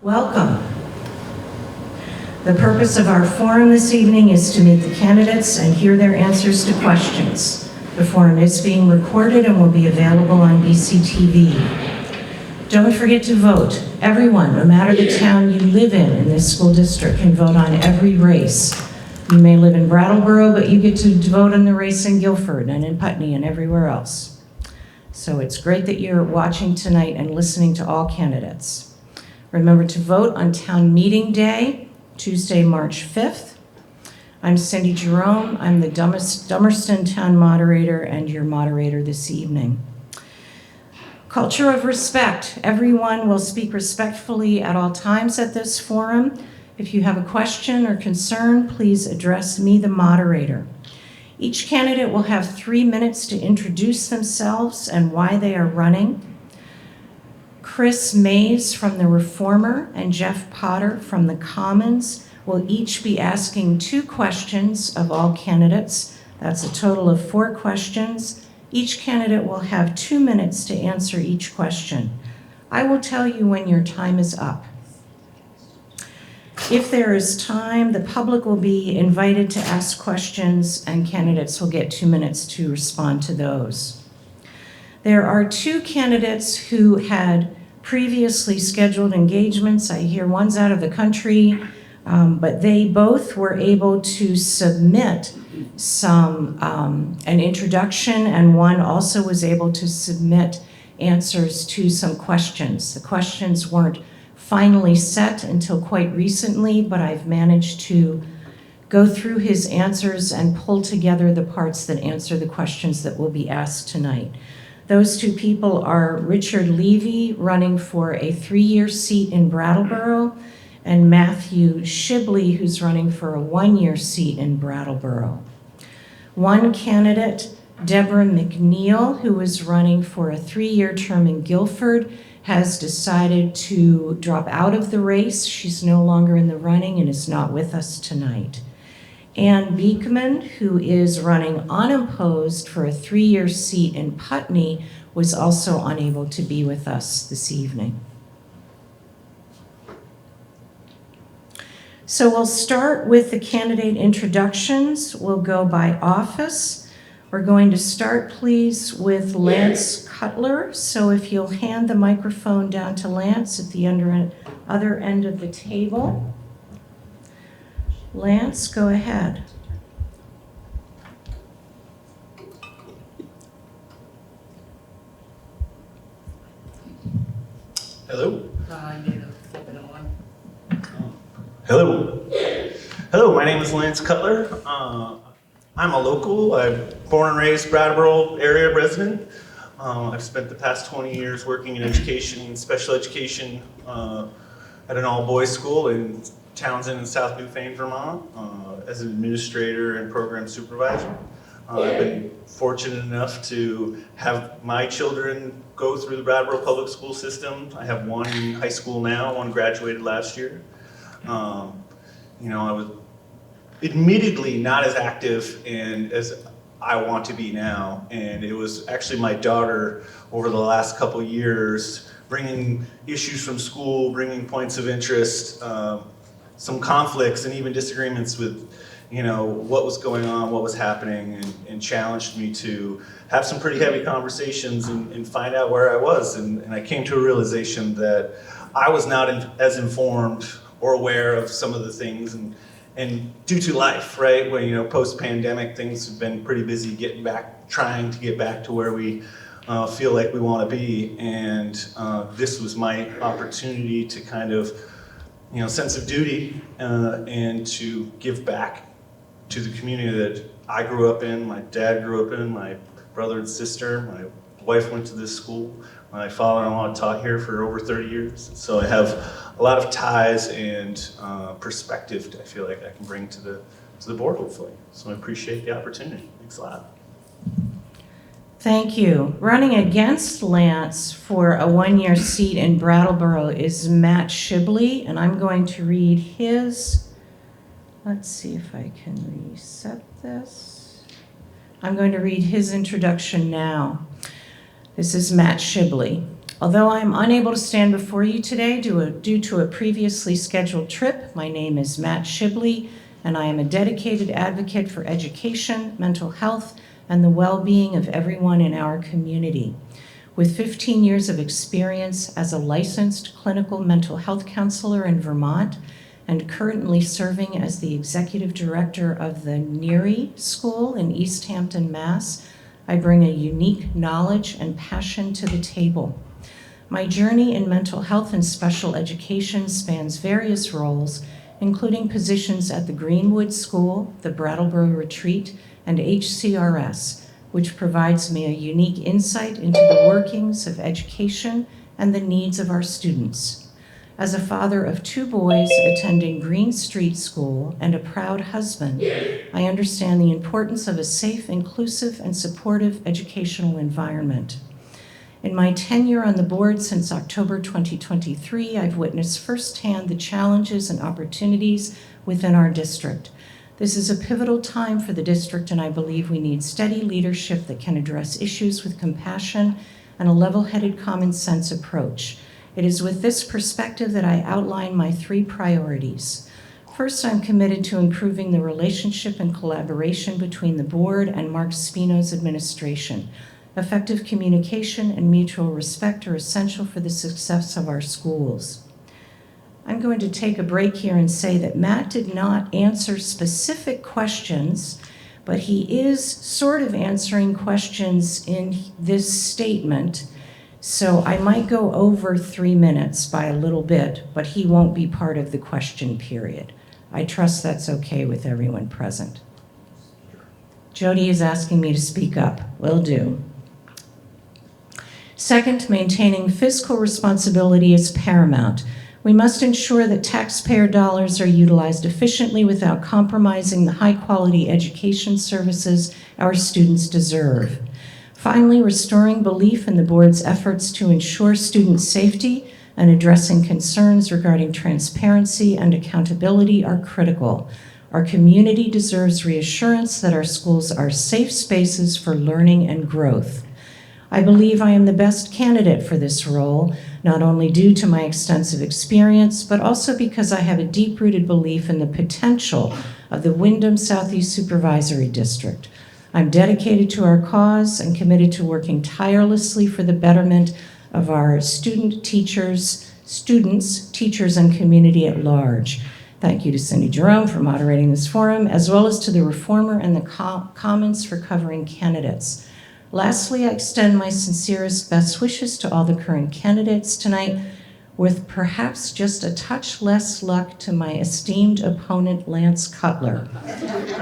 Welcome. The purpose of our forum this evening is to meet the candidates and hear their answers to questions. The forum is being recorded and will be available on BCTV. Don't forget to vote. Everyone, no matter the town you live in this school district, can vote on every race. You may live in Brattleboro, but you get to vote on the race in Guilford and in Putney and everywhere else. So it's great that you're watching tonight and listening to all candidates. Remember to vote on town meeting day, Tuesday, March 5th. I'm Cindy Jerome. I'm the Dummerston town moderator and your moderator this evening. Culture of respect. Everyone will speak respectfully at all times at this forum. If you have a question or concern, please address me, the moderator. Each candidate will have 3 minutes to introduce themselves and why they are running. Chris Mays from the Reformer and Jeff Potter from the Commons will each be asking 2 questions of all candidates. That's a total of 4 questions. Each candidate will have 2 minutes to answer each question. I will tell you when your time is up. If there is time, the public will be invited to ask questions and candidates will get 2 minutes to respond to those. There are 2 candidates who had previously scheduled engagements. I hear one's out of the country, but they both were able to submit an introduction, and one also was able to submit answers to some questions. The questions weren't finally set until quite recently, but I've managed to go through his answers and pull together the parts that answer the questions that will be asked tonight. Those 2 people are Richard Leavy, running for a 3-year seat in Brattleboro, and Matthew Schibley, who's running for a 1-year seat in Brattleboro. One candidate, Deborah McNeil, who is running for a 3-year term in Guilford, has decided to drop out of the race. She's no longer in the running and is not with us tonight. Ann Beekman, who is running unopposed for a 3-year seat in Putney, was also unable to be with us this evening. So we'll start with the candidate introductions. We'll go by office. We're going to start, please, with Lance Cutler. So if you'll hand the microphone down to Lance at the other end of the table. Lance, go ahead. Hello. Hello. Hello, my name is Lance Cutler. I'm a local. I'm born and raised Brattleboro area resident. I've spent the past 20 years working in education, special education, at an all-boys school in Townsend and South Newfane, Vermont, as an administrator and program supervisor. I've been fortunate enough to have my children go through the Brattleboro public school system. I have one in high school now, one graduated last year. I was admittedly not as active and as I want to be now, and it was actually my daughter over the last couple years bringing issues from school, bringing points of interest, some conflicts and even disagreements with what was going on, what was happening, and challenged me to have some pretty heavy conversations and find out where I was. And I came to a realization that I was not as informed or aware of some of the things, and due to life, right? When post-pandemic, things have been pretty busy trying to get back to where we feel like we want to be. And this was my opportunity to kind of, sense of duty and to give back to the community that I grew up in, my dad grew up in, my brother and sister, my wife went to this school, my father-in-law taught here for over 30 years. So I have a lot of ties and perspective I feel like I can bring to the board, hopefully. So I appreciate the opportunity. Thanks a lot. Thank you. Running against Lance for a 1-year seat in Brattleboro is Matt Schibley, and I'm going to read his, let's see if I can reset this. I'm going to read his introduction now. This is Matt Schibley. Although I am unable to stand before you today due to a previously scheduled trip, my name is Matt Schibley, and I am a dedicated advocate for education, mental health, and the well-being of everyone in our community. With 15 years of experience as a licensed clinical mental health counselor in Vermont, and currently serving as the executive director of the Neary School in East Hampton, Mass., I bring a unique knowledge and passion to the table. My journey in mental health and special education spans various roles, including positions at the Greenwood School, the Brattleboro Retreat, and HCRS, which provides me a unique insight into the workings of education and the needs of our students. As a father of 2 boys attending Green Street School and a proud husband, I understand the importance of a safe, inclusive, and supportive educational environment. In my tenure on the board since October 2023, I've witnessed firsthand the challenges and opportunities within our district. This is a pivotal time for the district, and I believe we need steady leadership that can address issues with compassion and a level-headed common sense approach. It is with this perspective that I outline my 3 priorities. First, I'm committed to improving the relationship and collaboration between the board and Mark Spino's administration. Effective communication and mutual respect are essential for the success of our schools. I'm going to take a break here and say that Matt did not answer specific questions, but he is sort of answering questions in this statement. So I might go over 3 minutes by a little bit, but he won't be part of the question period. I trust that's okay with everyone present. Jody is asking me to speak up. Will do. Second, maintaining fiscal responsibility is paramount. We must ensure that taxpayer dollars are utilized efficiently without compromising the high-quality education services our students deserve. Finally, restoring belief in the board's efforts to ensure student safety and addressing concerns regarding transparency and accountability are critical. Our community deserves reassurance that our schools are safe spaces for learning and growth. I believe I am the best candidate for this role, not only due to my extensive experience, but also because I have a deep-rooted belief in the potential of the Windham Southeast Supervisory District. I'm dedicated to our cause and committed to working tirelessly for the betterment of our students, teachers, and community at large. Thank you to Cindy Jerome for moderating this forum, as well as to the Reformer and the Commons for covering candidates. Lastly, I extend my sincerest best wishes to all the current candidates tonight, with perhaps just a touch less luck to my esteemed opponent, Lance Cutler.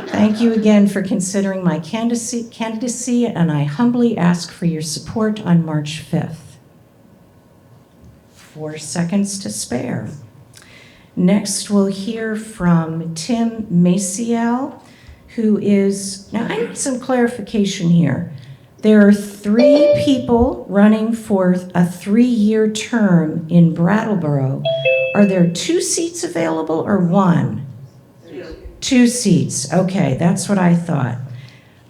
Thank you again for considering my candidacy, and I humbly ask for your support on March 5th. 4 seconds to spare. Next, we'll hear from Tim Maciel, who is, now I need some clarification here. There are 3 people running for a 3-year term in Brattleboro. Are there 2 seats available or 1? 2 seats. Okay, that's what I thought.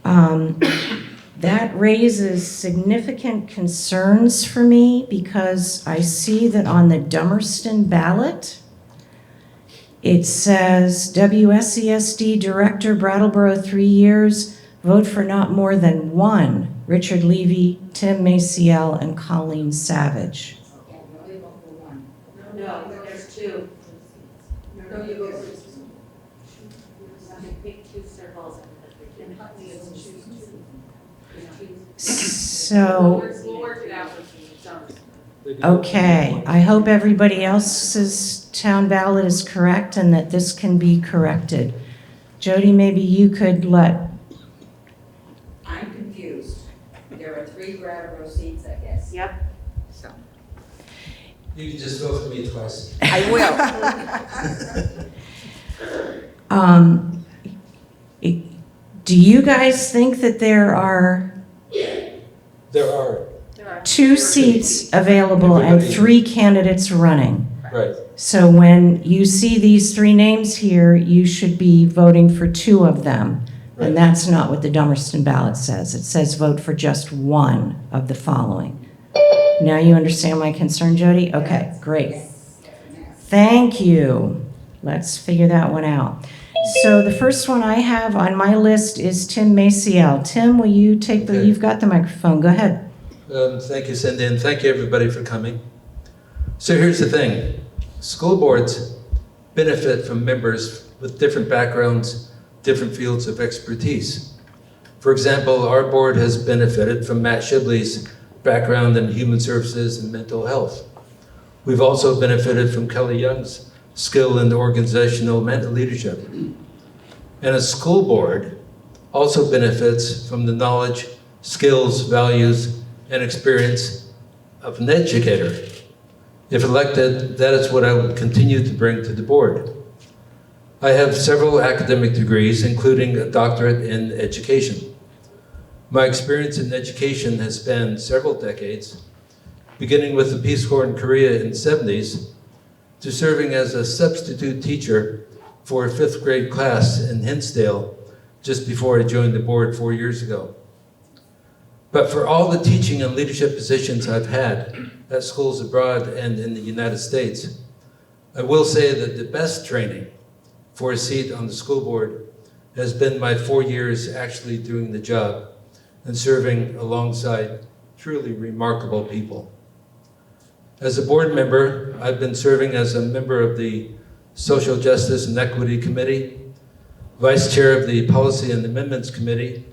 That raises significant concerns for me because I see that on the Dummerston ballot, it says WSESD Director Brattleboro 3 years, vote for not more than 1. Richard Leavy, Tim Maciel, and Colleen Savage. Okay, no, you vote for 1. No, there's 2. No, you vote for 2. Pick 2 circles and we can choose 2. So, We'll work it out with you. okay, I hope everybody else's town ballot is correct and that this can be corrected. Jody, maybe you could let. I'm confused. There are 3 Brattleboro seats, I guess. Yep. So. You can just vote for me twice. I will. Do you guys think that there are There are, 2 seats available and 3 candidates running? right. So when you see these 3 names here, you should be voting for 2 of them. Right. And that's not what the Dummerston ballot says. It says vote for just 1 of the following. Now you understand my concern, Jody? Okay, great. Yes, yes. Thank you. Let's figure that one out. So the first one I have on my list is Tim Maciel. Tim, will you take the, Okay. you've got the microphone, go ahead. Thank you, Cindy, and thank you everybody for coming. So here's the thing. School boards benefit from members with different backgrounds, different fields of expertise. For example, our board has benefited from Matt Schibley's background in human services and mental health. We've also benefited from Kelly Young's skill in organizational leadership. And a school board also benefits from the knowledge, skills, values, and experience of an educator. If elected, that is what I would continue to bring to the board. I have several academic degrees, including a doctorate in education. My experience in education has spanned several decades, beginning with the Peace Corps in Korea in the 70s, to serving as a substitute teacher for a 5th grade class in Hinsdale just before I joined the board 4 years ago. But for all the teaching and leadership positions I've had at schools abroad and in the United States, I will say that the best training for a seat on the school board has been my 4 years actually doing the job and serving alongside truly remarkable people. As a board member, I've been serving as a member of the Social Justice and Equity Committee, Vice Chair of the Policy and Amendments Committee,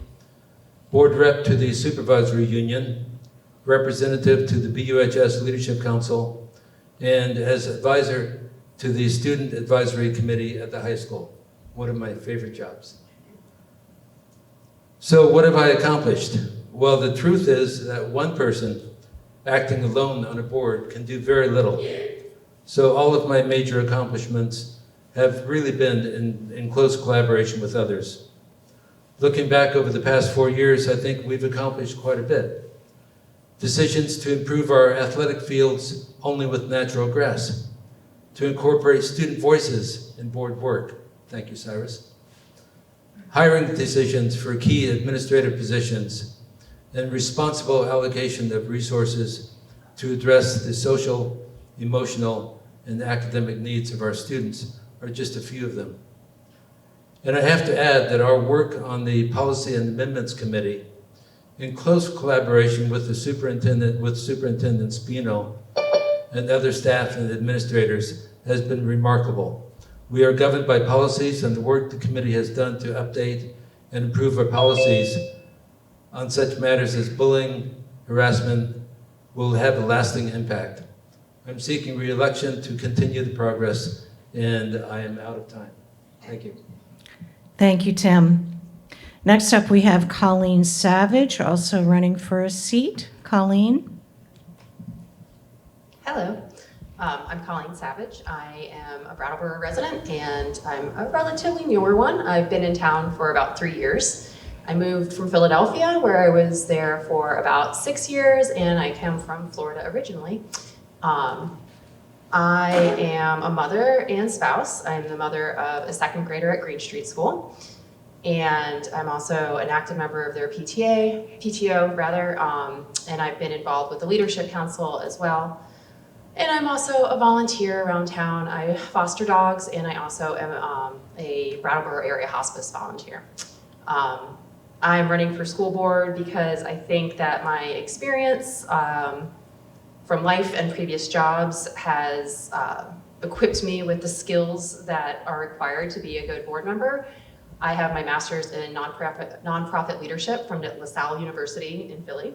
Board Rep to the Supervisory Union, Representative to the BUHS Leadership Council, and as advisor to the Student Advisory Committee at the high school, one of my favorite jobs. So what have I accomplished? Well, the truth is that one person acting alone on a board can do very little. So all of my major accomplishments have really been in close collaboration with others. Looking back over the past 4 years, I think we've accomplished quite a bit. Decisions to improve our athletic fields only with natural grass, to incorporate student voices in board work. Thank you, Cyrus. Hiring decisions for key administrative positions and responsible allocation of resources to address the social, emotional, and academic needs of our students are just a few of them. And I have to add that our work on the Policy and Amendments Committee, in close collaboration with Superintendent Spino and other staff and administrators, has been remarkable. We are governed by policies, and the work the committee has done to update and improve our policies on such matters as bullying, harassment, will have a lasting impact. I'm seeking re-election to continue the progress, and I am out of time. Thank you. Thank you, Tim. Next up, we have Colleen Savage, also running for a seat. Colleen? Hello, I'm Colleen Savage. I am a Brattleboro resident, and I'm a relatively newer one. I've been in town for about 3 years. I moved from Philadelphia, where I was there for about 6 years, and I come from Florida originally. I am a mother and spouse. I'm the mother of a 2nd grader at Green Street School, and I'm also an active member of their PTO, and I've been involved with the Leadership Council as well. And I'm also a volunteer around town. I foster dogs, and I also am a Brattleboro area hospice volunteer. I'm running for school board because I think that my experience from life and previous jobs has equipped me with the skills that are required to be a good board member. I have my master's in nonprofit leadership from LaSalle University in Philly.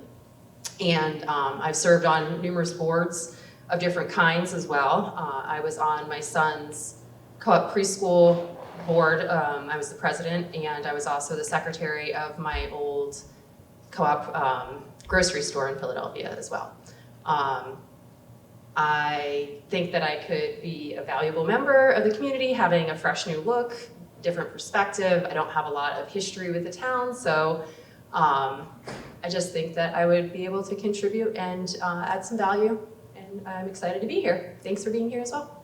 And I've served on numerous boards of different kinds as well. I was on my son's co-op preschool board. I was the president, and I was also the secretary of my old co-op grocery store in Philadelphia as well. I think that I could be a valuable member of the community, having a fresh new look, different perspective. I don't have a lot of history with the town, so I just think that I would be able to contribute and add some value, and I'm excited to be here. Thanks for being here as well.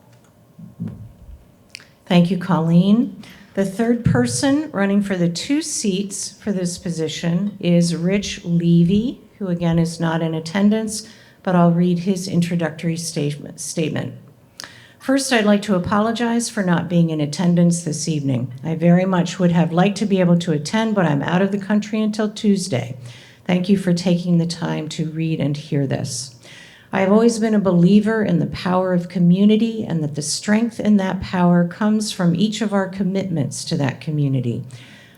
Thank you, Colleen. The third person running for the 2 seats for this position is Rich Leavy, who again is not in attendance, but I'll read his introductory statement. First, I'd like to apologize for not being in attendance this evening. I very much would have liked to be able to attend, but I'm out of the country until Tuesday. Thank you for taking the time to read and hear this. I have always been a believer in the power of community and that the strength in that power comes from each of our commitments to that community.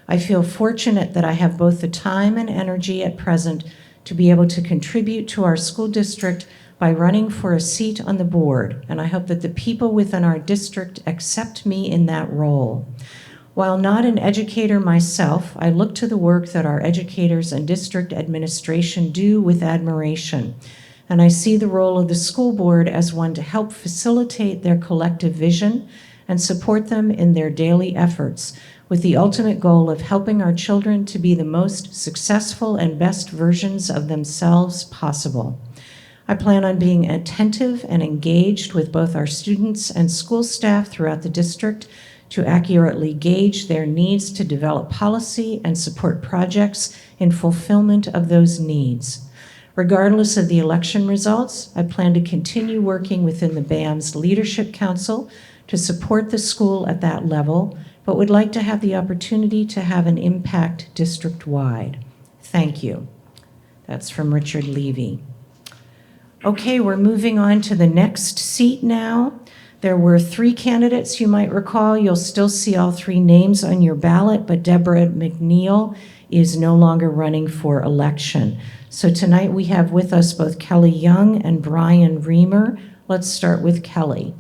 I feel fortunate that I have both the time and energy at present to be able to contribute to our school district by running for a seat on the board, and I hope that the people within our district accept me in that role. While not an educator myself, I look to the work that our educators and district administration do with admiration, and I see the role of the school board as one to help facilitate their collective vision and support them in their daily efforts, with the ultimate goal of helping our children to be the most successful and best versions of themselves possible. I plan on being attentive and engaged with both our students and school staff throughout the district to accurately gauge their needs to develop policy and support projects in fulfillment of those needs. Regardless of the election results, I plan to continue working within the BAM's Leadership Council to support the school at that level, but would like to have the opportunity to have an impact district-wide. Thank you. That's from Richard Leavy. Okay, we're moving on to the next seat now. There were 3 candidates, you might recall. You'll still see all 3 names on your ballot, but Deborah McNeil is no longer running for election. So tonight we have with us both Kelly Young and Brian Remer. Let's start with Kelly.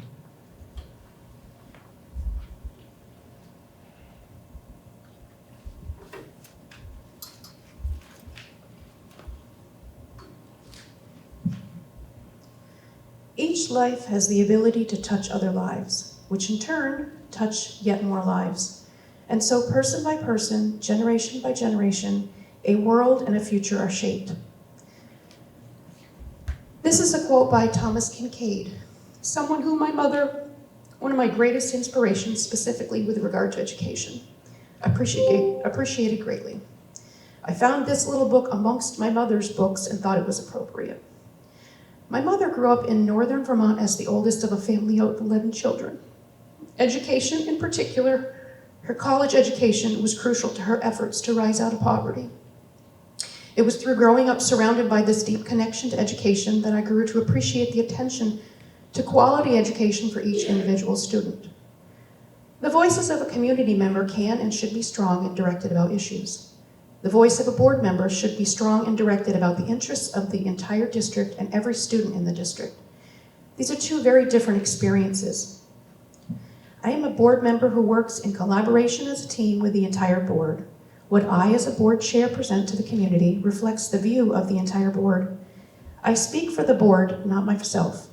Each life has the ability to touch other lives, which in turn touch yet more lives. And so person by person, generation by generation, a world and a future are shaped. This is a quote by Thomas Kincaid, someone who my mother, one of my greatest inspirations specifically with regard to education, appreciated greatly. I found this little book amongst my mother's books and thought it was appropriate. My mother grew up in northern Vermont as the oldest of a family of 11 children. Education, in particular, her college education, was crucial to her efforts to rise out of poverty. It was through growing up surrounded by this deep connection to education that I grew to appreciate the attention to quality education for each individual student. The voices of a community member can and should be strong and directed about issues. The voice of a board member should be strong and directed about the interests of the entire district and every student in the district. These are 2 very different experiences. I am a board member who works in collaboration as a team with the entire board. What I, as a board chair, present to the community reflects the view of the entire board. I speak for the board, not myself.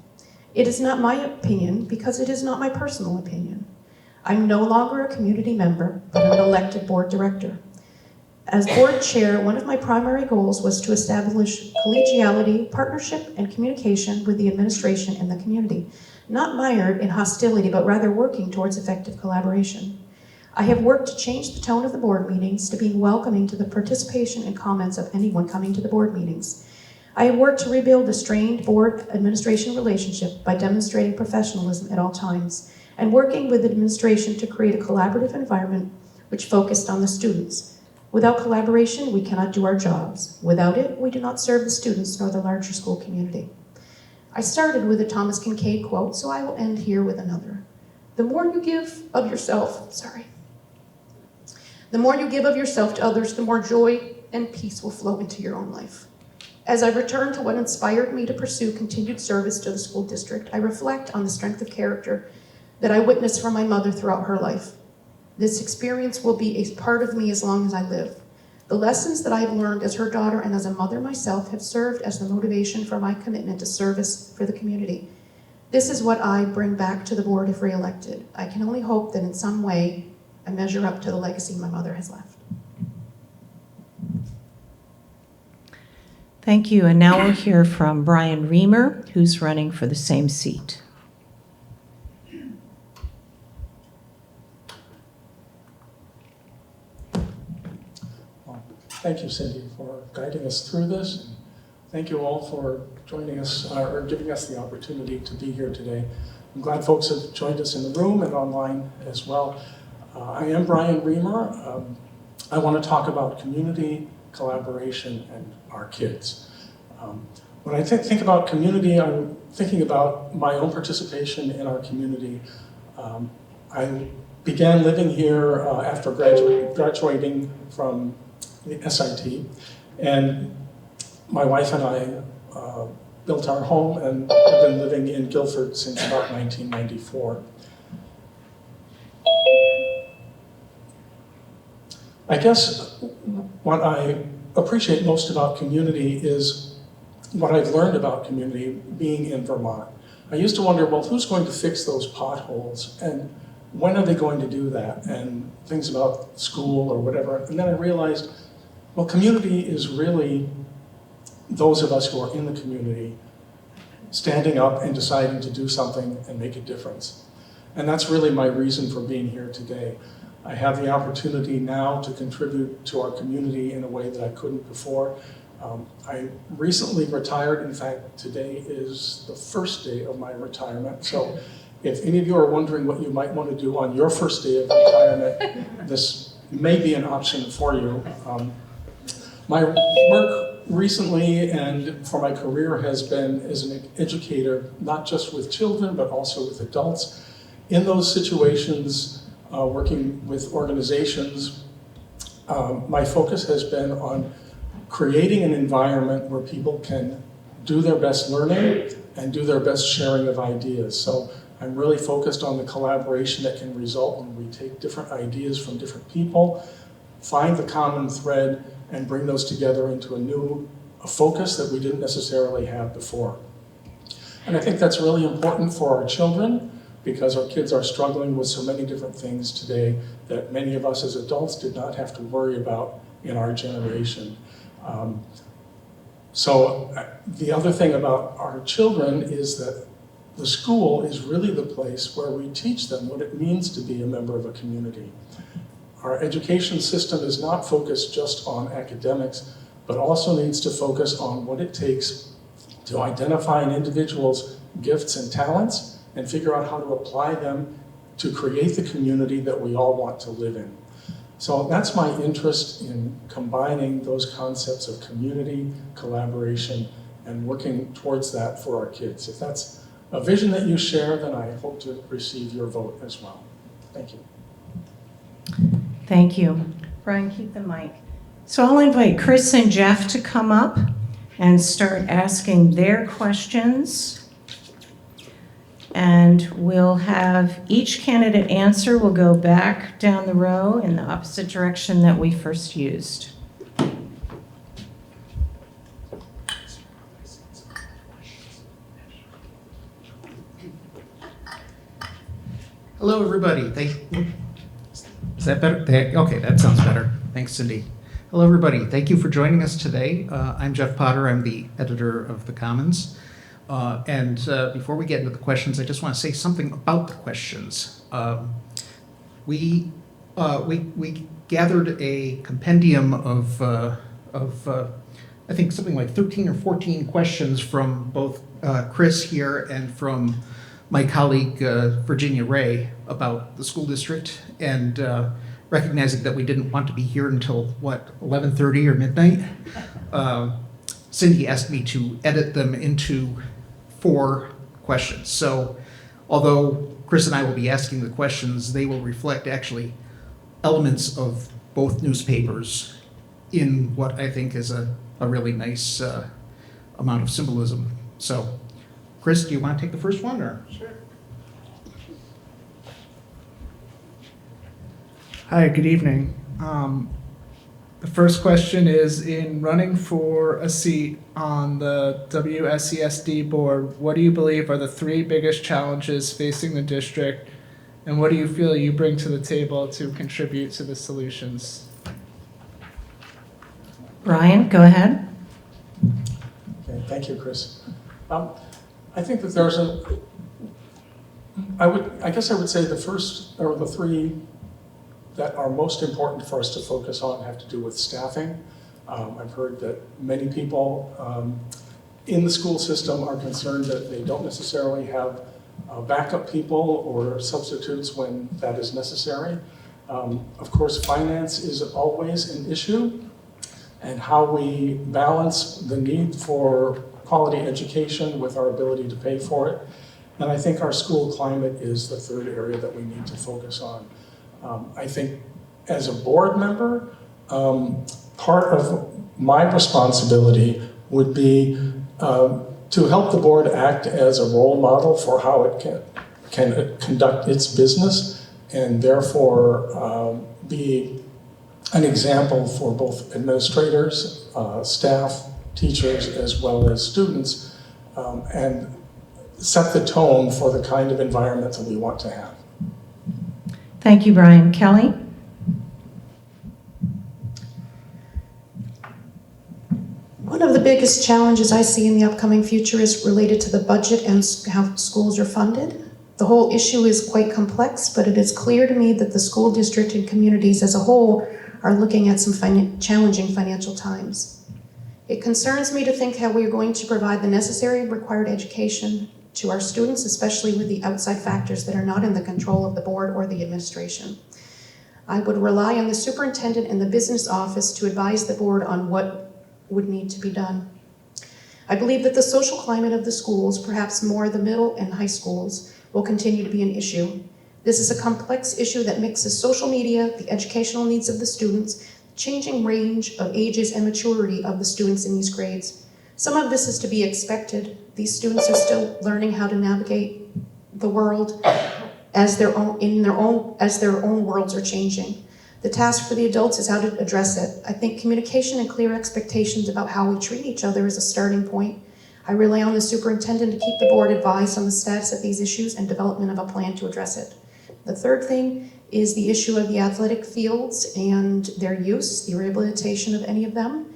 It is not my opinion because it is not my personal opinion. I'm no longer a community member, but an elected board director. As board chair, one of my primary goals was to establish collegiality, partnership, and communication with the administration and the community, not mired in hostility, but rather working towards effective collaboration. I have worked to change the tone of the board meetings to being welcoming to the participation and comments of anyone coming to the board meetings. I have worked to rebuild a strained board administration relationship by demonstrating professionalism at all times and working with the administration to create a collaborative environment which focused on the students. Without collaboration, we cannot do our jobs. Without it, we do not serve the students nor the larger school community. I started with a Thomas Kincaid quote, so I will end here with another. The more you give of yourself to others, the more joy and peace will flow into your own life. As I return to what inspired me to pursue continued service to the school district, I reflect on the strength of character that I witnessed from my mother throughout her life. This experience will be a part of me as long as I live. The lessons that I have learned as her daughter and as a mother myself have served as the motivation for my commitment to service for the community. This is what I bring back to the board if re-elected. I can only hope that in some way I measure up to the legacy my mother has left. Thank you, and now we'll hear from Brian Remer, who's running for the same seat. Thank you, Cindy, for guiding us through this. Thank you all for joining us or giving us the opportunity to be here today. I'm glad folks have joined us in the room and online as well. I am Brian Remer. I want to talk about community, collaboration, and our kids. When I think about community, I'm thinking about my own participation in our community. I began living here after graduating from the SIT, and my wife and I built our home and have been living in Guilford since about 1994. I guess what I appreciate most about community is what I've learned about community being in Vermont. I used to wonder, well, who's going to fix those potholes? And when are they going to do that? And things about school or whatever. And then I realized, well, community is really those of us who are in the community standing up and deciding to do something and make a difference. And that's really my reason for being here today. I have the opportunity now to contribute to our community in a way that I couldn't before. I recently retired. In fact, today is the first day of my retirement. So if any of you are wondering what you might want to do on your first day of retirement, this may be an option for you. My work recently and for my career has been as an educator, not just with children, but also with adults. In those situations, working with organizations, my focus has been on creating an environment where people can do their best learning and do their best sharing of ideas. So I'm really focused on the collaboration that can result when we take different ideas from different people, find the common thread, and bring those together into a focus that we didn't necessarily have before. And I think that's really important for our children because our kids are struggling with so many different things today that many of us as adults did not have to worry about in our generation. So the other thing about our children is that the school is really the place where we teach them what it means to be a member of a community. Our education system is not focused just on academics, but also needs to focus on what it takes to identify an individual's gifts and talents and figure out how to apply them to create the community that we all want to live in. So that's my interest in combining those concepts of community, collaboration, and working towards that for our kids. If that's a vision that you share, then I hope to receive your vote as well. Thank you. Thank you. Brian, keep the mic. So I'll invite Chris and Jeff to come up and start asking their questions. And we'll have each candidate answer. We'll go back down the row in the opposite direction that we first used. Hello, everybody. Is that better? Okay, that sounds better. Thanks, Cindy. Hello, everybody. Thank you for joining us today. I'm Jeff Potter. I'm the editor of The Commons. And before we get into the questions, I just want to say something about the questions. We gathered a compendium of I think something like 13 or 14 questions from both Chris here and from my colleague Virginia Ray about the school district, and recognizing that we didn't want to be here until 11:30 or midnight. Cindy asked me to edit them into 4 questions. So although Chris and I will be asking the questions, they will reflect actually elements of both newspapers in what I think is a really nice amount of symbolism. So Chris, do you want to take the first one, or? Sure. Hi, good evening. The first question is, in running for a seat on the WSESD board, what do you believe are the 3 biggest challenges facing the district, and what do you feel you bring to the table to contribute to the solutions? Brian, go ahead. Okay, thank you, Chris. I think that there's I guess I would say the first, or the 3 that are most important for us to focus on have to do with staffing. I've heard that many people in the school system are concerned that they don't necessarily have backup people or substitutes when that is necessary. Of course, finance is always an issue, and how we balance the need for quality education with our ability to pay for it. And I think our school climate is the third area that we need to focus on. I think as a board member, part of my responsibility would be to help the board act as a role model for how it can conduct its business, and therefore be an example for both administrators, staff, teachers, as well as students, and set the tone for the kind of environment that we want to have. Thank you, Brian. Kelly? One of the biggest challenges I see in the upcoming future is related to the budget and how schools are funded. The whole issue is quite complex, but it is clear to me that the school district and communities as a whole are looking at some challenging financial times. It concerns me to think how we are going to provide the necessary and required education to our students, especially with the outside factors that are not in the control of the board or the administration. I would rely on the superintendent and the business office to advise the board on what would need to be done. I believe that the social climate of the schools, perhaps more the middle and high schools, will continue to be an issue. This is a complex issue that mixes social media, the educational needs of the students, changing range of ages and maturity of the students in these grades. Some of this is to be expected. These students are still learning how to navigate the world as their own worlds are changing. The task for the adults is how to address it. I think communication and clear expectations about how we treat each other is a starting point. I rely on the superintendent to keep the board advised on the status of these issues and development of a plan to address it. The third thing is the issue of the athletic fields and their use, the rehabilitation of any of them.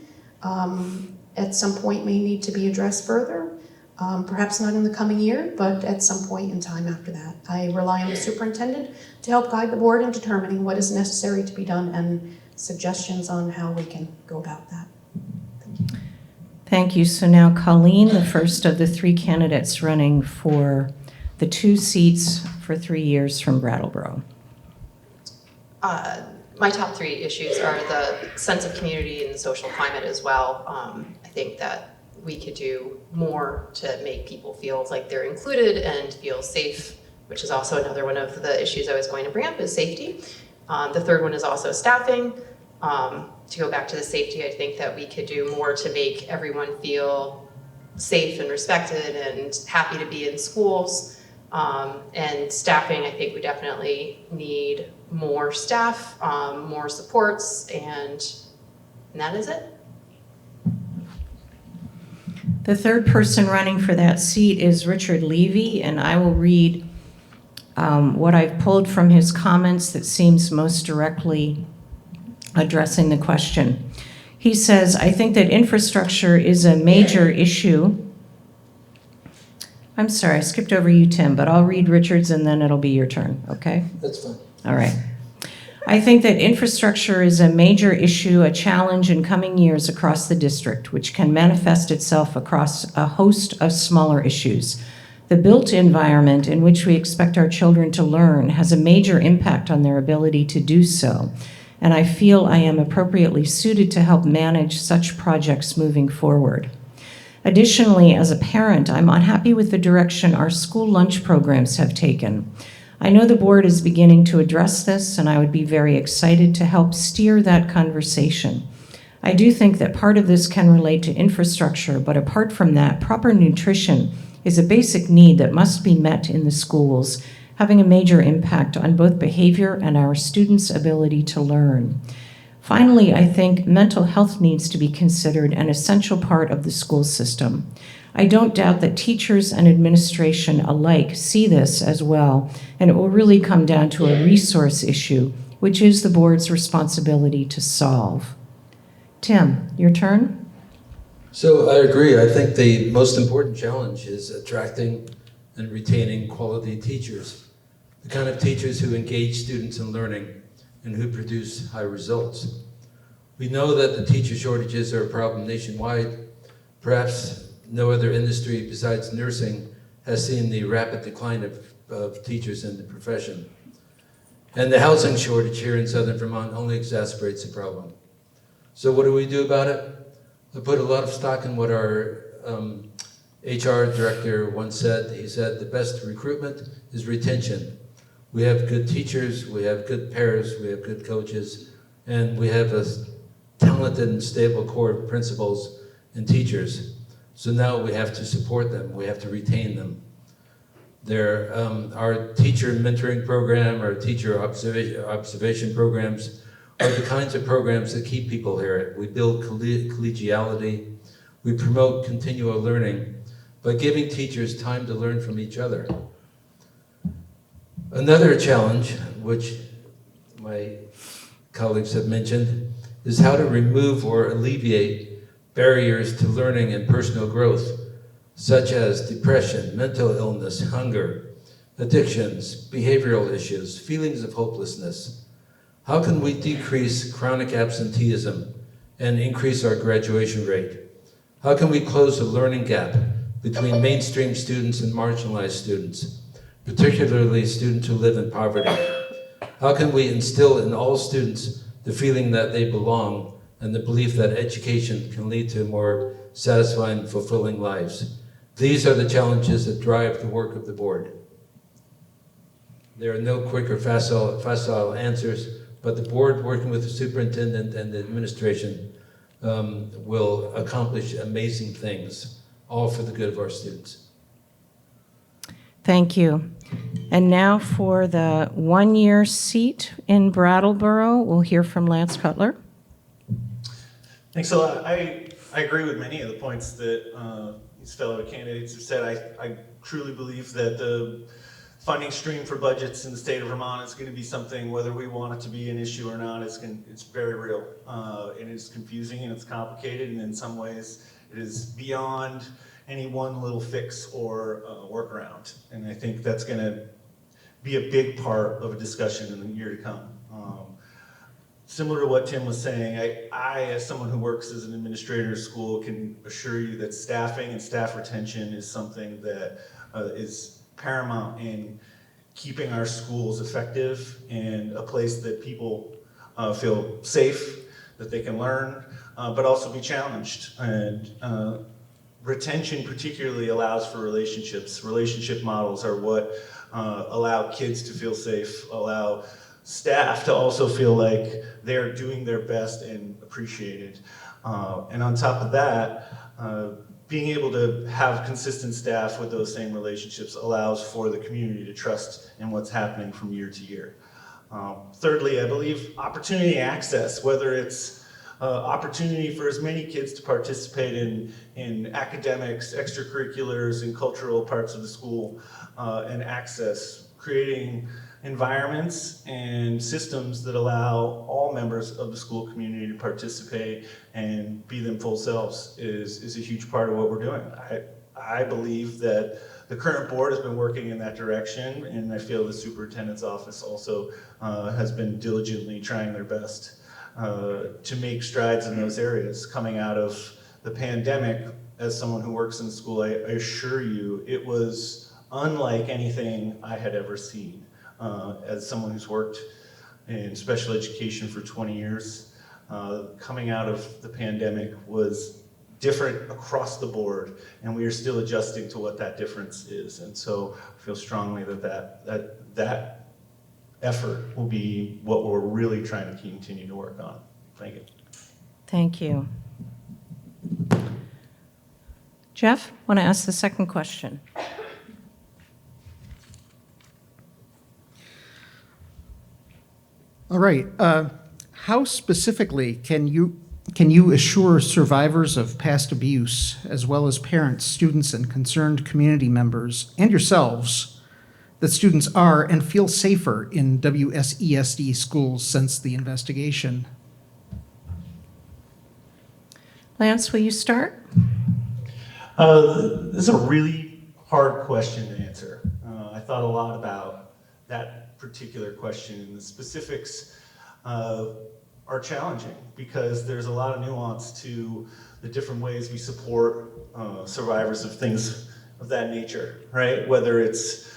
At some point may need to be addressed further. Perhaps not in the coming year, but at some point in time after that. I rely on the superintendent to help guide the board in determining what is necessary to be done and suggestions on how we can go about that. Thank you. Thank you. So now Colleen, the first of the three candidates running for the 2 seats for 3 years from Brattleboro. My top 3 issues are the sense of community and the social climate as well. I think that we could do more to make people feel like they're included and feel safe, which is also another one of the issues I was going to bring up is safety. The third one is also staffing. To go back to the safety, I think that we could do more to make everyone feel safe and respected and happy to be in schools. And staffing, I think we definitely need more staff, more supports, and that is it. The third person running for that seat is Richard Leavy, and I will read what I've pulled from his comments that seems most directly addressing the question. He says, I think that infrastructure is a major issue. I'm sorry, I skipped over you, Tim, but I'll read Richard's and then it'll be your turn, okay? That's fine. All right. I think that infrastructure is a major issue, a challenge in coming years across the district, which can manifest itself across a host of smaller issues. The built environment in which we expect our children to learn has a major impact on their ability to do so, and I feel I am appropriately suited to help manage such projects moving forward. Additionally, as a parent, I'm unhappy with the direction our school lunch programs have taken. I know the board is beginning to address this, and I would be very excited to help steer that conversation. I do think that part of this can relate to infrastructure, but apart from that, proper nutrition is a basic need that must be met in the schools, having a major impact on both behavior and our students' ability to learn. Finally, I think mental health needs to be considered an essential part of the school system. I don't doubt that teachers and administration alike see this as well, and it will really come down to a resource issue, which is the board's responsibility to solve. Tim, your turn. So I agree. I think the most important challenge is attracting and retaining quality teachers, the kind of teachers who engage students in learning and who produce high results. We know that the teacher shortages are a problem nationwide. Perhaps no other industry besides nursing has seen the rapid decline of teachers in the profession. And the housing shortage here in Southern Vermont only exacerbates the problem. So what do we do about it? I put a lot of stock in what our HR director once said. He said, the best recruitment is retention. We have good teachers, we have good pairs, we have good coaches, and we have a talented and stable core of principals and teachers. So now we have to support them, we have to retain them. Our teacher mentoring program, our teacher observation programs are the kinds of programs that keep people here. We build collegiality, we promote continual learning by giving teachers time to learn from each other. Another challenge, which my colleagues have mentioned, is how to remove or alleviate barriers to learning and personal growth, such as depression, mental illness, hunger, addictions, behavioral issues, feelings of hopelessness. How can we decrease chronic absenteeism and increase our graduation rate? How can we close the learning gap between mainstream students and marginalized students, particularly students who live in poverty? How can we instill in all students the feeling that they belong and the belief that education can lead to more satisfying, fulfilling lives? These are the challenges that drive the work of the board. There are no quick or facile answers, but the board, working with the superintendent and the administration, will accomplish amazing things, all for the good of our students. Thank you. And now for the one-year seat in Brattleboro, we'll hear from Lance Cutler. Thanks a lot. I agree with many of the points that these fellow candidates have said. I truly believe that the funding stream for budgets in the state of Vermont is going to be something, whether we want it to be an issue or not, it's very real. And it's confusing and it's complicated, and in some ways it is beyond any one little fix or workaround. And I think that's going to be a big part of a discussion in the year to come. Similar to what Tim was saying, I, as someone who works as an administrator at school, can assure you that staffing and staff retention is something that is paramount in keeping our schools effective and a place that people feel safe, that they can learn, but also be challenged. And retention particularly allows for relationships. Relationship models are what allow kids to feel safe, allow staff to also feel like they're doing their best and appreciated. And on top of that, being able to have consistent staff with those same relationships allows for the community to trust in what's happening from year to year. Thirdly, I believe opportunity access, whether it's opportunity for as many kids to participate in academics, extracurriculars, and cultural parts of the school, and access, creating environments and systems that allow all members of the school community to participate and be them full selves is a huge part of what we're doing. I believe that the current board has been working in that direction, and I feel the superintendent's office also has been diligently trying their best to make strides in those areas. Coming out of the pandemic, as someone who works in the school, I assure you it was unlike anything I had ever seen. As someone who's worked in special education for 20 years, coming out of the pandemic was different across the board, and we are still adjusting to what that difference is. And so I feel strongly that effort will be what we're really trying to continue to work on. Thank you. Thank you. Jeff, want to ask the second question? All right. How specifically can you assure survivors of past abuse, as well as parents, students, and concerned community members, and yourselves, that students are and feel safer in WSESD schools since the investigation? Lance, will you start? This is a really hard question to answer. I thought a lot about that particular question, and the specifics are are challenging because there's a lot of nuance to the different ways we support survivors of things of that nature, right? Whether it's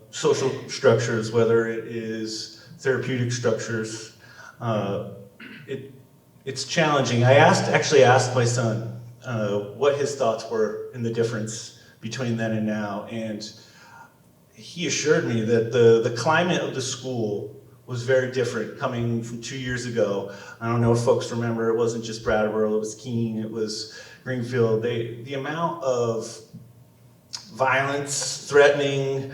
social structures, whether it is therapeutic structures, it's challenging. I actually asked my son what his thoughts were in the difference between then and now, and he assured me that the climate of the school was very different coming from 2 years ago. I don't know if folks remember, it wasn't just Brattleboro, it was Keene, it was Greenfield. The amount of violence, threatening,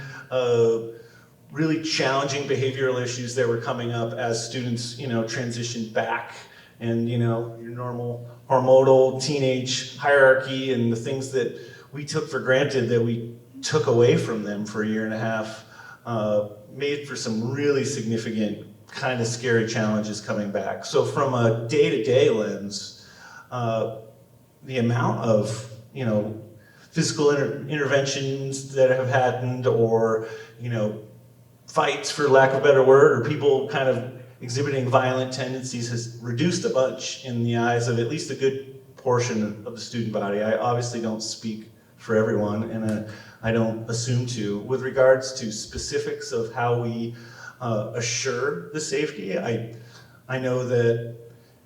really challenging behavioral issues that were coming up as students, transitioned back, and your normal hormonal teenage hierarchy and the things that we took for granted that we took away from them for a year and a half made for some really significant, kind of scary challenges coming back. So from a day-to-day lens, the amount of physical interventions that have happened, or fights, for lack of a better word, or people kind of exhibiting violent tendencies has reduced a bunch in the eyes of at least a good portion of the student body. I obviously don't speak for everyone, and I don't assume to. With regards to specifics of how we assure the safety, I know that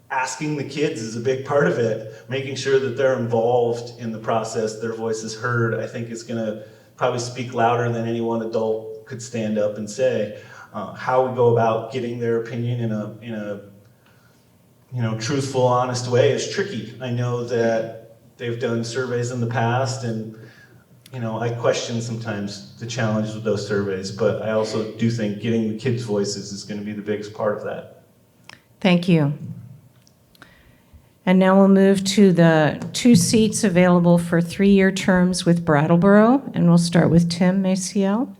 asking the kids is a big part of it. Making sure that they're involved in the process, their voice is heard, I think is gonna probably speak louder than any one adult could stand up and say. How we go about getting their opinion in a truthful, honest way is tricky. I know that they've done surveys in the past, and I question sometimes the challenge with those surveys, but I also do think getting the kids' voices is going to be the biggest part of that. Thank you. And now we'll move to the 2 seats available for 3-year terms with Brattleboro, and we'll start with Tim Maciel.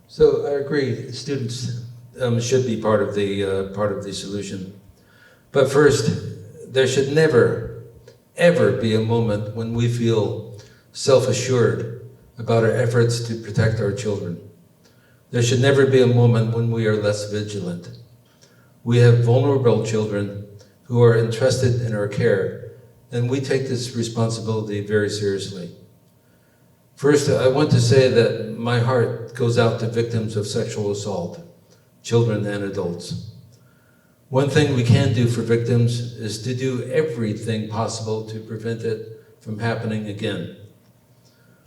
So I agree, students should be part of the solution. But first, there should never, ever be a moment when we feel self-assured about our efforts to protect our children. There should never be a moment when we are less vigilant. We have vulnerable children who are entrusted in our care, and we take this responsibility very seriously. First, I want to say that my heart goes out to victims of sexual assault, children and adults. One thing we can do for victims is to do everything possible to prevent it from happening again.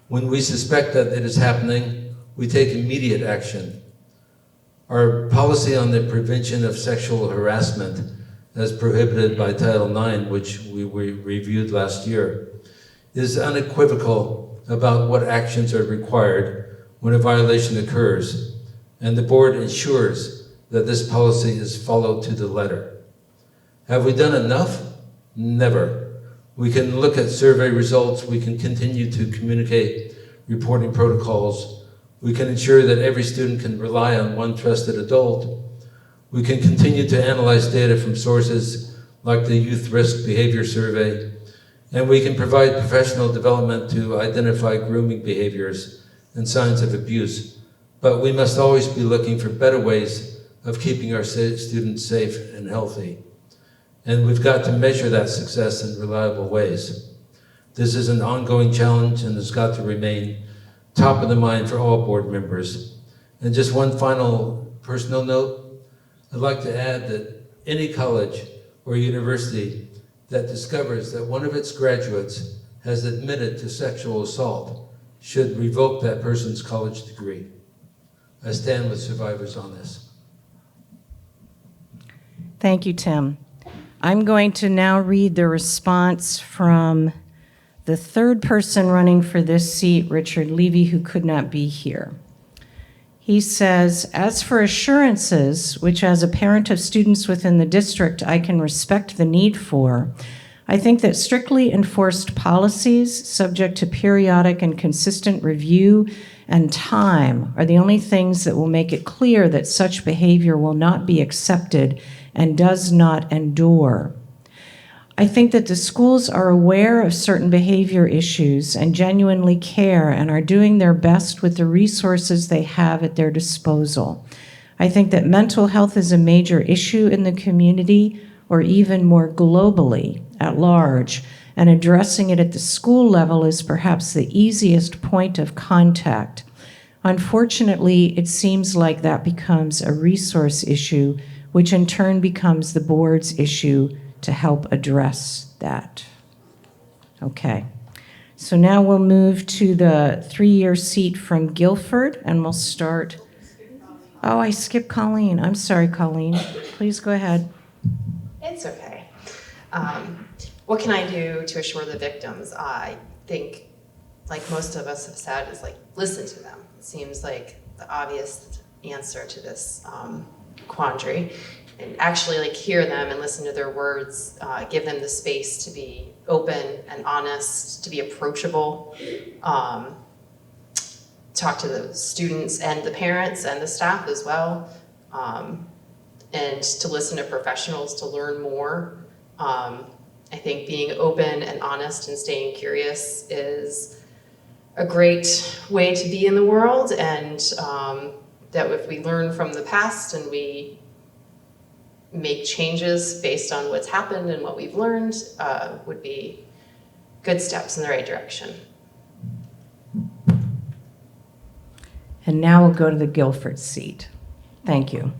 When we suspect that it is happening, we take immediate action. Our policy on the prevention of sexual harassment, as prohibited by Title IX, which we reviewed last year, is unequivocal about what actions are required when a violation occurs, and the board ensures that this policy is followed to the letter. Have we done enough? Never. We can look at survey results, we can continue to communicate reporting protocols, we can ensure that every student can rely on one trusted adult, we can continue to analyze data from sources like the Youth Risk Behavior Survey, and we can provide professional development to identify grooming behaviors and signs of abuse. But we must always be looking for better ways of keeping our students safe and healthy. And we've got to measure that success in reliable ways. This is an ongoing challenge and has got to remain top of the mind for all board members. And just one final personal note, I'd like to add that any college or university that discovers that one of its graduates has admitted to sexual assault should revoke that person's college degree. I stand with survivors on this. Thank you, Tim. I'm going to now read the response from the third person running for this seat, Richard Leavy, who could not be here. He says, as for assurances, which as a parent of students within the district I can respect the need for, I think that strictly enforced policies, subject to periodic and consistent review and time, are the only things that will make it clear that such behavior will not be accepted and does not endure. I think that the schools are aware of certain behavior issues and genuinely care and are doing their best with the resources they have at their disposal. I think that mental health is a major issue in the community, or even more globally at large, and addressing it at the school level is perhaps the easiest point of contact. Unfortunately, it seems like that becomes a resource issue, which in turn becomes the board's issue to help address that. Okay, so now we'll move to the 3-year seat from Guilford, and we'll start. Oh, I skipped Colleen. I'm sorry, Colleen. Please go ahead. It's okay. What can I do to assure the victims? I think, like most of us have said, is like listen to them. It seems like the obvious answer to this quandary, and actually like hear them and listen to their words. Give them the space to be open and honest, to be approachable. Talk to the students and the parents and the staff as well, and to listen to professionals to learn more. I think being open and honest and staying curious is a great way to be in the world, and that if we learn from the past and we make changes based on what's happened and what we've learned, would be good steps in the right direction. And now we'll go to the Guilford seat. Thank you.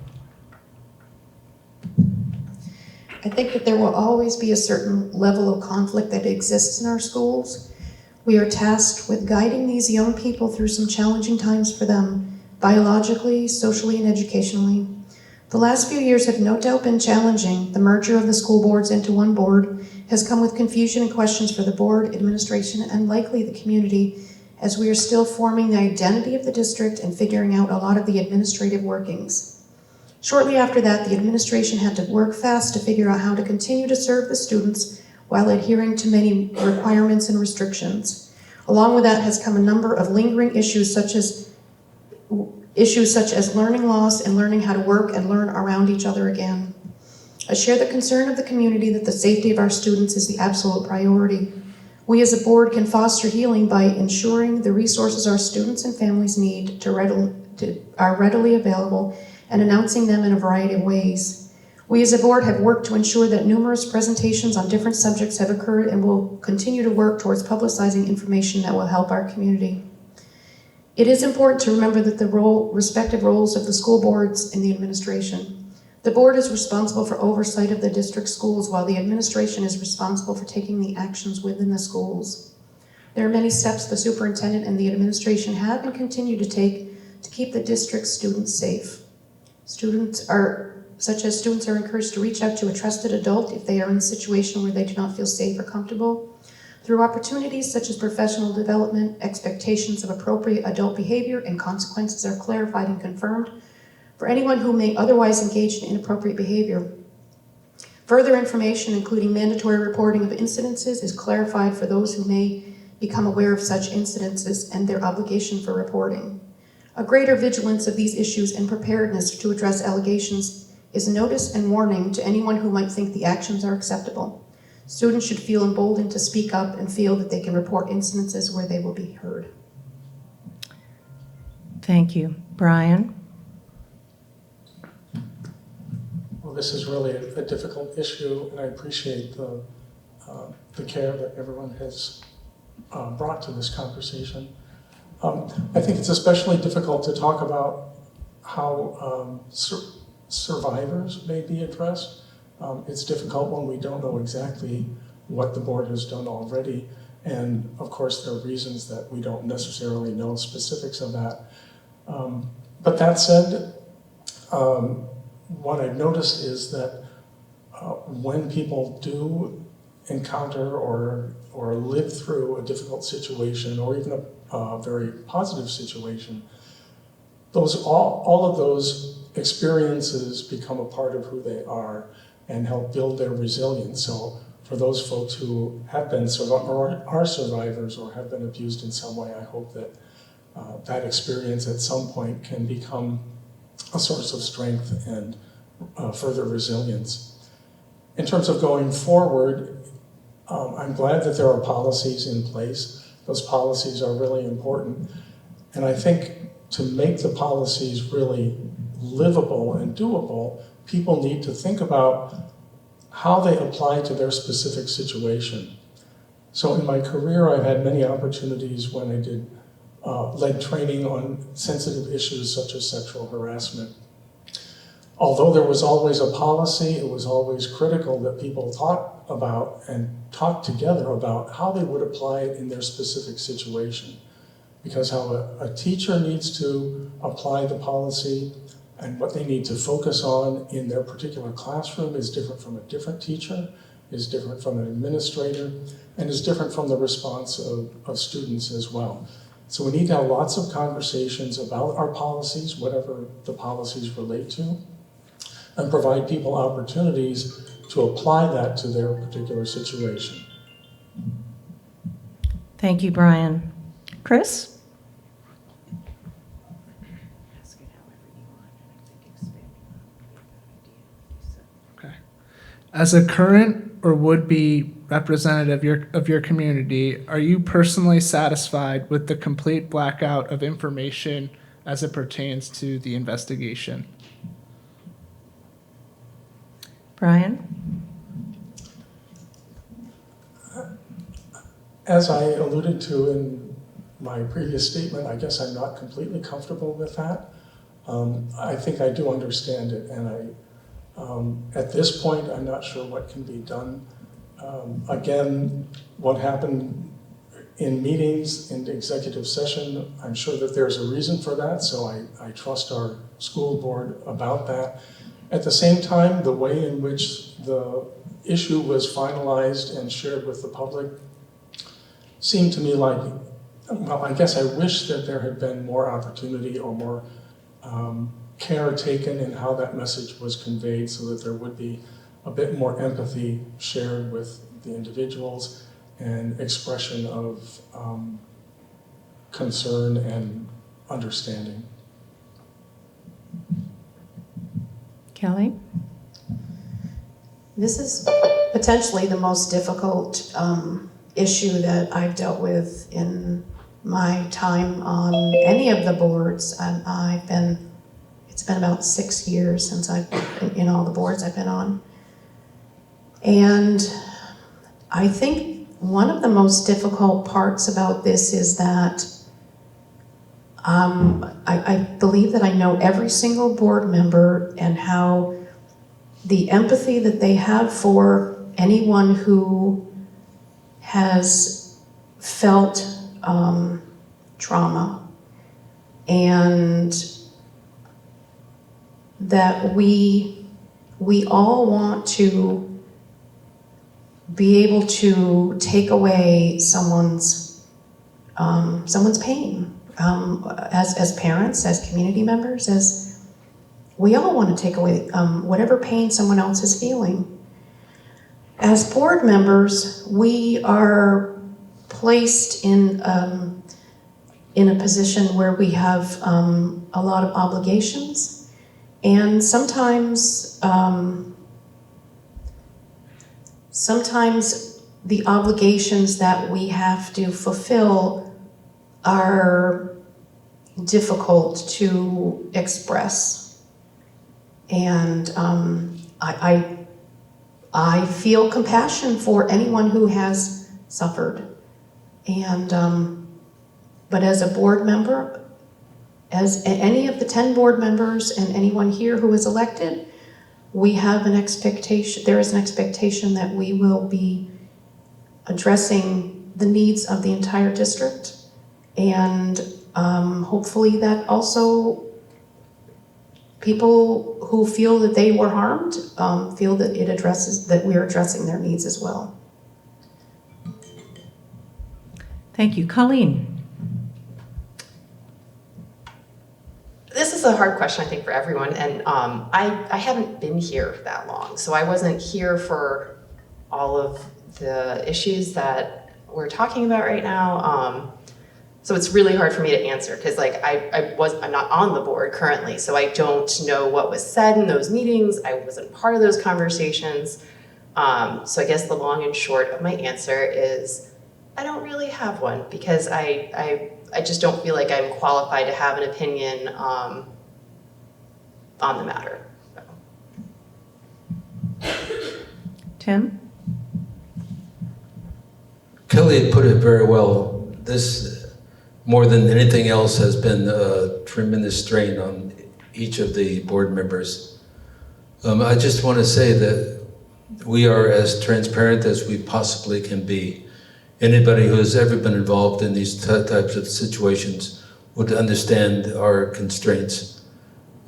I think that there will always be a certain level of conflict that exists in our schools. We are tasked with guiding these young people through some challenging times for them, biologically, socially, and educationally. The last few years have no doubt been challenging. The merger of the school boards into one board has come with confusion and questions for the board, administration, and likely the community, as we are still forming the identity of the district and figuring out a lot of the administrative workings. Shortly after that, the administration had to work fast to figure out how to continue to serve the students while adhering to many requirements and restrictions. Along with that has come a number of lingering issues such as learning loss and learning how to work and learn around each other again. I share the concern of the community that the safety of our students is the absolute priority. We as a board can foster healing by ensuring the resources our students and families need are readily available and announcing them in a variety of ways. We as a board have worked to ensure that numerous presentations on different subjects have occurred and will continue to work towards publicizing information that will help our community. It is important to remember that the respective roles of the school boards and the administration. The board is responsible for oversight of the district schools, while the administration is responsible for taking the actions within the schools. There are many steps the superintendent and the administration have and continue to take to keep the district's students safe. Students are encouraged to reach out to a trusted adult if they are in a situation where they do not feel safe or comfortable. Through opportunities such as professional development, expectations of appropriate adult behavior and consequences are clarified and confirmed for anyone who may otherwise engage in inappropriate behavior. Further information, including mandatory reporting of incidences, is clarified for those who may become aware of such incidences and their obligation for reporting. A greater vigilance of these issues and preparedness to address allegations is notice and warning to anyone who might think the actions are acceptable. Students should feel emboldened to speak up and feel that they can report incidences where they will be heard. Thank you. Brian? Well, this is really a difficult issue, and I appreciate the care that everyone has brought to this conversation. I think it's especially difficult to talk about how survivors may be addressed. It's difficult when we don't know exactly what the board has done already, and of course there are reasons that we don't necessarily know specifics of that. But that said, what I've noticed is that when people do encounter or live through a difficult situation, or even a very positive situation, all of those experiences become a part of who they are and help build their resilience. So for those folks who have been or are survivors or have been abused in some way, I hope that that experience at some point can become a source of strength and further resilience. In terms of going forward, I'm glad that there are policies in place. Those policies are really important. And I think to make the policies really livable and doable, people need to think about how they apply to their specific situation. So in my career, I've had many opportunities when I did led training on sensitive issues such as sexual harassment. Although there was always a policy, it was always critical that people thought about and talked together about how they would apply it in their specific situation. Because how a teacher needs to apply the policy and what they need to focus on in their particular classroom is different from a different teacher, is different from an administrator, and is different from the response of students as well. So we need to have lots of conversations about our policies, whatever the policies relate to, and provide people opportunities to apply that to their particular situation. Thank you, Brian. Chris? As a current or would-be representative of your community, are you personally satisfied with the complete blackout of information as it pertains to the investigation? Brian? As I alluded to in my previous statement, I guess I'm not completely comfortable with that. I think I do understand it, and at this point, I'm not sure what can be done. Again, what happened in meetings, in the executive session, I'm sure that there's a reason for that, so I trust our school board about that. At the same time, the way in which the issue was finalized and shared with the public seemed to me like, well, I guess I wish that there had been more opportunity or more care taken in how that message was conveyed so that there would be a bit more empathy shared with the individuals and expression of concern and understanding. Kelly? This is potentially the most difficult issue that I've dealt with in my time on any of the boards. It's been about 6 years since I've been in all the boards I've been on. And I think one of the most difficult parts about this is that I believe that I know every single board member and how the empathy that they have for anyone who has felt trauma, and that we all want to be able to take away someone's pain. As parents, as community members, as we all want to take away whatever pain someone else is feeling. As board members, we are placed in a position where we have a lot of obligations, and sometimes the obligations that we have to fulfill are difficult to express. And I feel compassion for anyone who has suffered. And but as a board member, as any of the 10 board members and anyone here who is elected, we have an expectation, there is an expectation that we will be addressing the needs of the entire district. And hopefully that also people who feel that they were harmed feel that that we're addressing their needs as well. Thank you. Colleen? This is a hard question, I think, for everyone, and I haven't been here that long, so I wasn't here for all of the issues that we're talking about right now. So it's really hard for me to answer because, like, I'm not on the board currently, so I don't know what was said in those meetings. I wasn't part of those conversations. So I guess the long and short of my answer is I don't really have one because I just don't feel like I'm qualified to have an opinion on the matter. Tim? Kelly had put it very well. This, more than anything else, has been a tremendous strain on each of the board members. I just want to say that we are as transparent as we possibly can be. Anybody who has ever been involved in these types of situations would understand our constraints.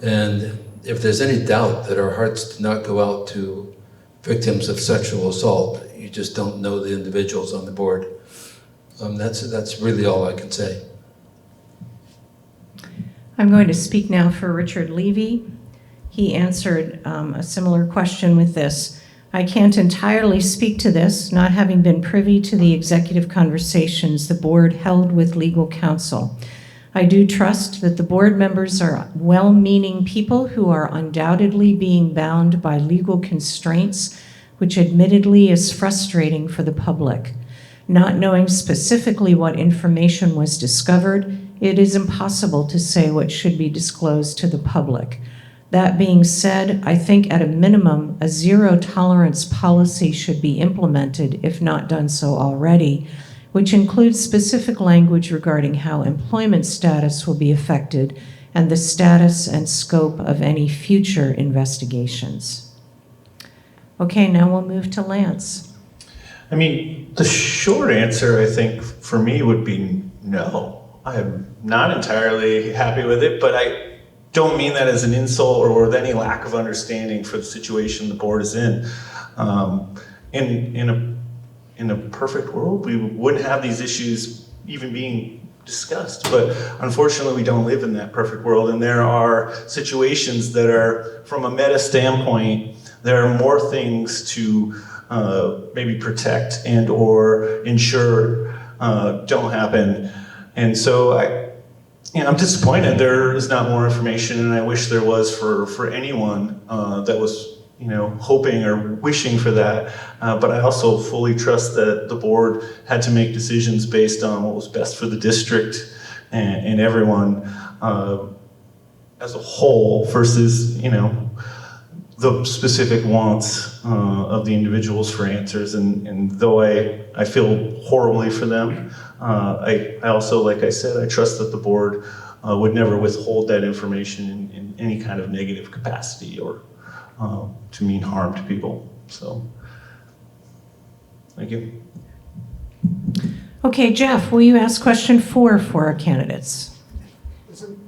And if there's any doubt that our hearts do not go out to victims of sexual assault, you just don't know the individuals on the board. That's really all I can say. I'm going to speak now for Richard Leavy. He answered a similar question with this. I can't entirely speak to this, not having been privy to the executive conversations the board held with legal counsel. I do trust that the board members are well-meaning people who are undoubtedly being bound by legal constraints, which admittedly is frustrating for the public. Not knowing specifically what information was discovered, it is impossible to say what should be disclosed to the public. That being said, I think at a minimum, a zero-tolerance policy should be implemented, if not done so already, which includes specific language regarding how employment status will be affected and the status and scope of any future investigations. Okay, now we'll move to Lance. I mean, the short answer, I think, for me would be no. I'm not entirely happy with it, but I don't mean that as an insult or with any lack of understanding for the situation the board is in. In a perfect world, we wouldn't have these issues even being discussed, but unfortunately we don't live in that perfect world, and there are situations that are, from a meta standpoint, there are more things to maybe protect and or ensure don't happen. And so I'm disappointed there is not more information, and I wish there was for anyone that was hoping or wishing for that. But I also fully trust that the board had to make decisions based on what was best for the district and everyone as a whole versus, the specific wants of the individuals for answers. And though I feel horribly for them, I also, like I said, I trust that the board would never withhold that information in any kind of negative capacity or to mean harm to people. So, thank you. Okay, Jeff, will you ask question 4 for our candidates? Isn't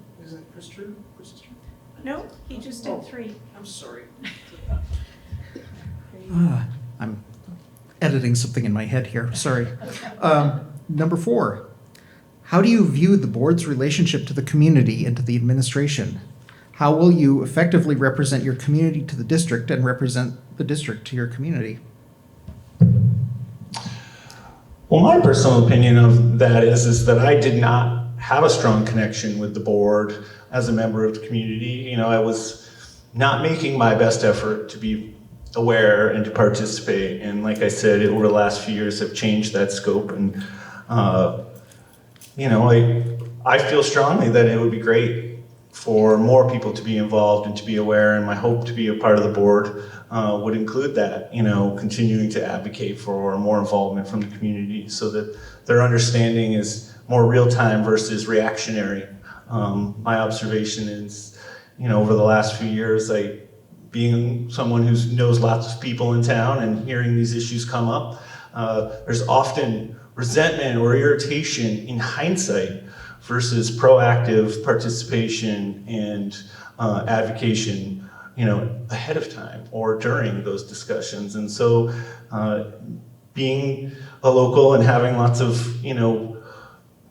Chris true? Chris is true? No, he just did 3. I'm sorry. I'm editing something in my head here. Sorry. Number 4. How do you view the board's relationship to the community and to the administration? How will you effectively represent your community to the district and represent the district to your community? Well, my personal opinion of that is that I did not have a strong connection with the board as a member of the community. I was not making my best effort to be aware and to participate. And like I said, over the last few years have changed that scope. And, I feel strongly that it would be great for more people to be involved and to be aware, and my hope to be a part of the board would include that, continuing to advocate for more involvement from the community so that their understanding is more real-time versus reactionary. My observation is, over the last few years, being someone who knows lots of people in town and hearing these issues come up, there's often resentment or irritation in hindsight versus proactive participation and advocation, ahead of time or during those discussions. And so being a local and having lots of,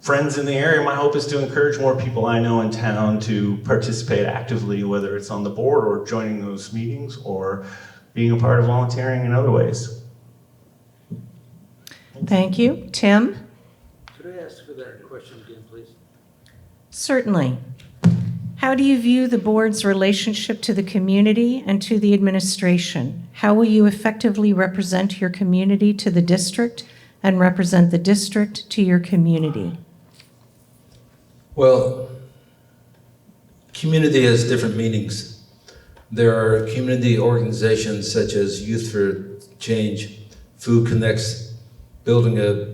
friends in the area, my hope is to encourage more people I know in town to participate actively, whether it's on the board or joining those meetings or being a part of volunteering in other ways. Thank you. Tim? Could I ask for that question again, please? Certainly. How do you view the board's relationship to the community and to the administration? How will you effectively represent your community to the district and represent the district to your community? Well, community has different meanings There are community organizations such as Youth for Change, Food Connects, building a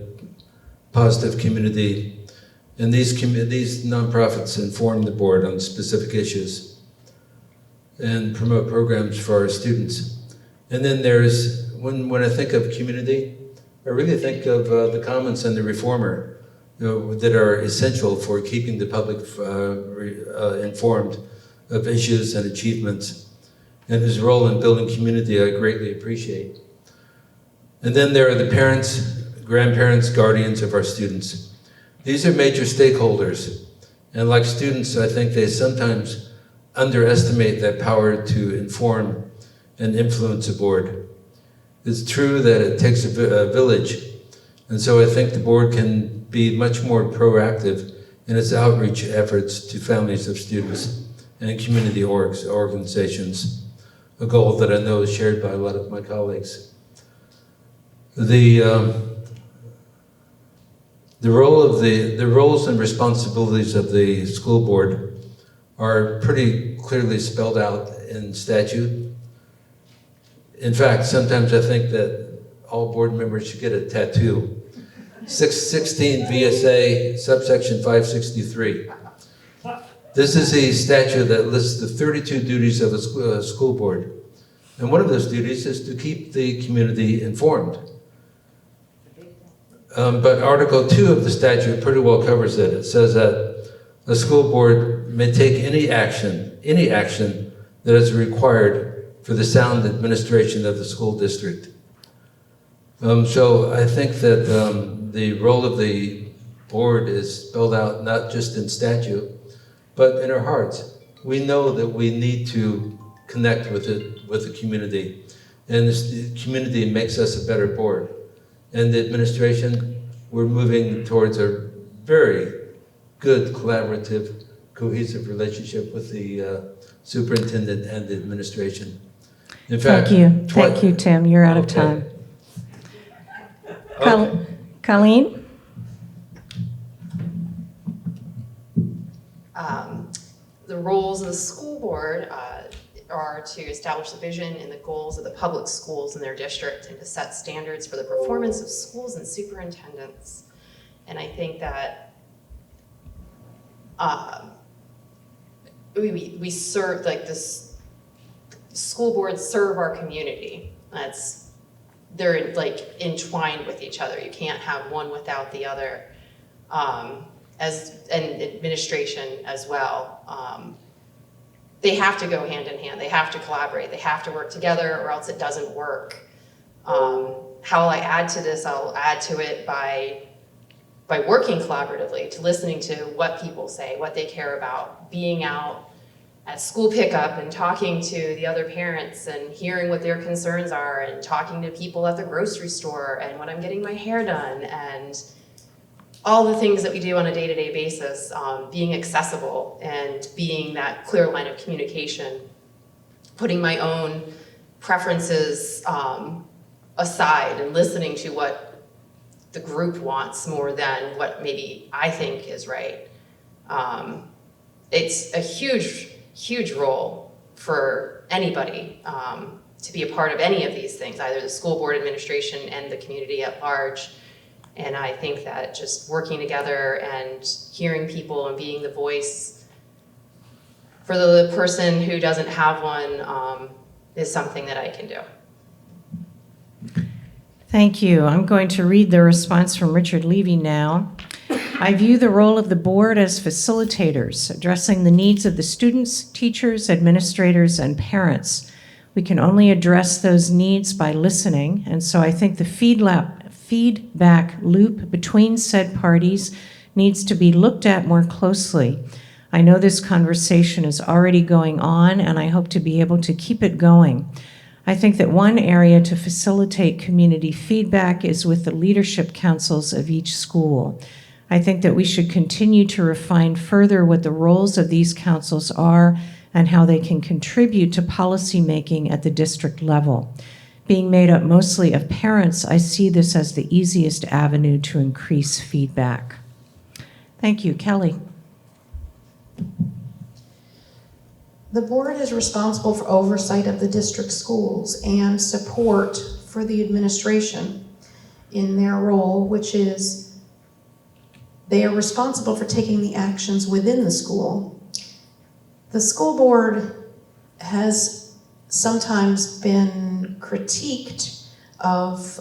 positive community, and these nonprofits inform the board on specific issues and promote programs for our students. And then there's, when I think of community, I really think of the Commons and the Reformer, that are essential for keeping the public informed of issues and achievements, and whose role in building community I greatly appreciate. And then there are the parents, grandparents, guardians of our students. These are major stakeholders, and like students, I think they sometimes underestimate that power to inform and influence a board. It's true that it takes a village, and so I think the board can be much more proactive in its outreach efforts to families of students and community organizations, a goal that I know is shared by a lot of my colleagues. The roles and responsibilities of the school board are pretty clearly spelled out in statute. In fact, sometimes I think that all board members should get a tattoo. 16 VSA subsection 563. This is a statute that lists the 32 duties of a school board. And one of those duties is to keep the community informed. But Article 2 of the statute pretty well covers it. It says that a school board may take any action that is required for the sound administration of the school district. So I think that the role of the board is spelled out not just in statute, but in our hearts. We know that we need to connect with the community, and the community makes us a better board. And the administration, we're moving towards a very good collaborative, cohesive relationship with the superintendent and the administration. In fact, Thank you, Tim. You're out of time. Okay. Colleen? The roles of the school board are to establish the vision and the goals of the public schools in their district and to set standards for the performance of schools and superintendents. And I think that we serve, like this, school boards serve our community. They're like entwined with each other. You can't have one without the other. And administration as well. They have to go hand in hand. They have to collaborate. They have to work together or else it doesn't work. How will I add to this? I'll add to it by working collaboratively, to listening to what people say, what they care about, being out at school pickup and talking to the other parents and hearing what their concerns are and talking to people at the grocery store and when I'm getting my hair done and all the things that we do on a day-to-day basis, being accessible and being that clear line of communication, putting my own preferences aside and listening to what the group wants more than what maybe I think is right. It's a huge, huge role for anybody to be a part of any of these things, either the school board administration and the community at large. And I think that just working together and hearing people and being the voice for the person who doesn't have one is something that I can do. Thank you. I'm going to read the response from Richard Leavy now. I view the role of the board as facilitators, addressing the needs of the students, teachers, administrators, and parents. We can only address those needs by listening, and so I think the feedback loop between said parties needs to be looked at more closely. I know this conversation is already going on, and I hope to be able to keep it going. I think that one area to facilitate community feedback is with the leadership councils of each school. I think that we should continue to refine further what the roles of these councils are and how they can contribute to policy making at the district level. Being made up mostly of parents, I see this as the easiest avenue to increase feedback. Thank you. Kelly. The board is responsible for oversight of the district schools and support for the administration in their role, which is they are responsible for taking the actions within the school. The school board has sometimes been critiqued of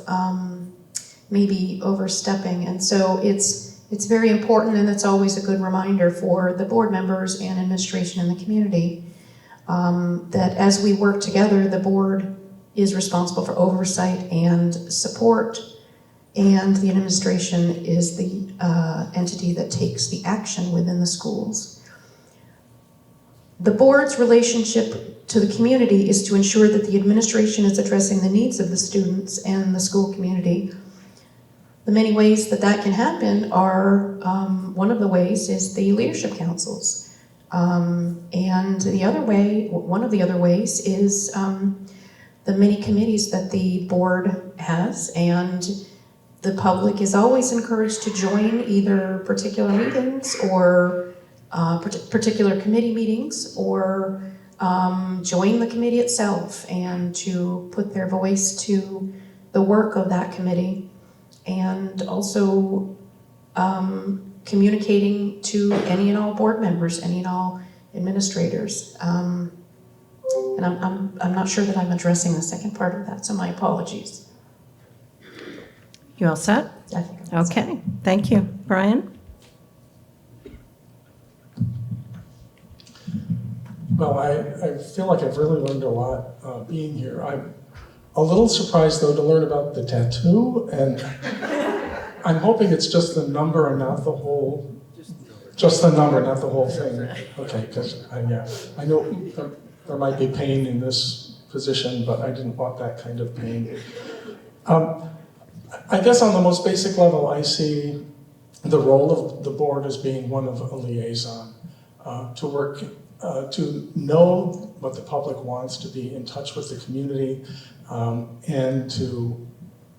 maybe overstepping, and so it's very important, and it's always a good reminder for the board members and administration in the community that as we work together, the board is responsible for oversight and support, and the administration is the entity that takes the action within the schools. The board's relationship to the community is to ensure that the administration is addressing the needs of the students and the school community. The many ways that that can happen are, one of the ways is the leadership councils. And the other way, one of the other ways is the many committees that the board has, and the public is always encouraged to join either particular meetings or particular committee meetings, or join the committee itself and to put their voice to the work of that committee, and also communicating to any and all board members, any and all administrators. And I'm not sure that I'm addressing the second part of that, so my apologies. You all set? I think I'm set. Okay, thank you. Brian? Well, I feel like I've really learned a lot being here. I'm a little surprised, though, to learn about the tattoo, and I'm hoping it's just the number and not the whole, just the number, not the whole thing. Okay, because I know there might be pain in this position, but I didn't want that kind of pain. I guess on the most basic level, I see the role of the board as being one of a liaison, to work, to know what the public wants, to be in touch with the community, and to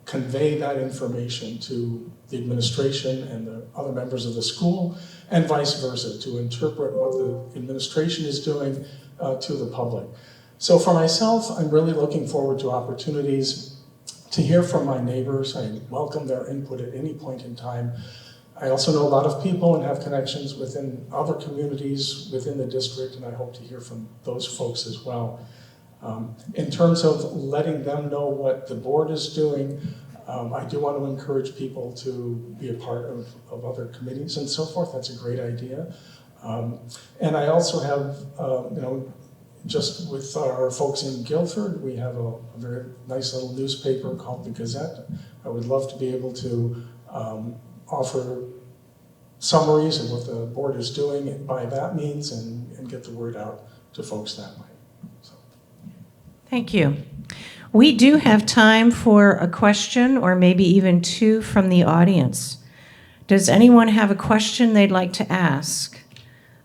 convey that information to the administration and the other members of the school, and vice versa, to interpret what the administration is doing to the public. So for myself, I'm really looking forward to opportunities to hear from my neighbors. I welcome their input at any point in time. I also know a lot of people and have connections within other communities within the district, and I hope to hear from those folks as well. In terms of letting them know what the board is doing, I do want to encourage people to be a part of other committees and so forth. That's a great idea. And I also have, just with our folks in Guilford, we have a very nice little newspaper called the Gazette. I would love to be able to offer summaries of what the board is doing by that means, and get the word out to folks that way. So. Thank you. We do have time for a question or maybe even two from the audience. Does anyone have a question they'd like to ask?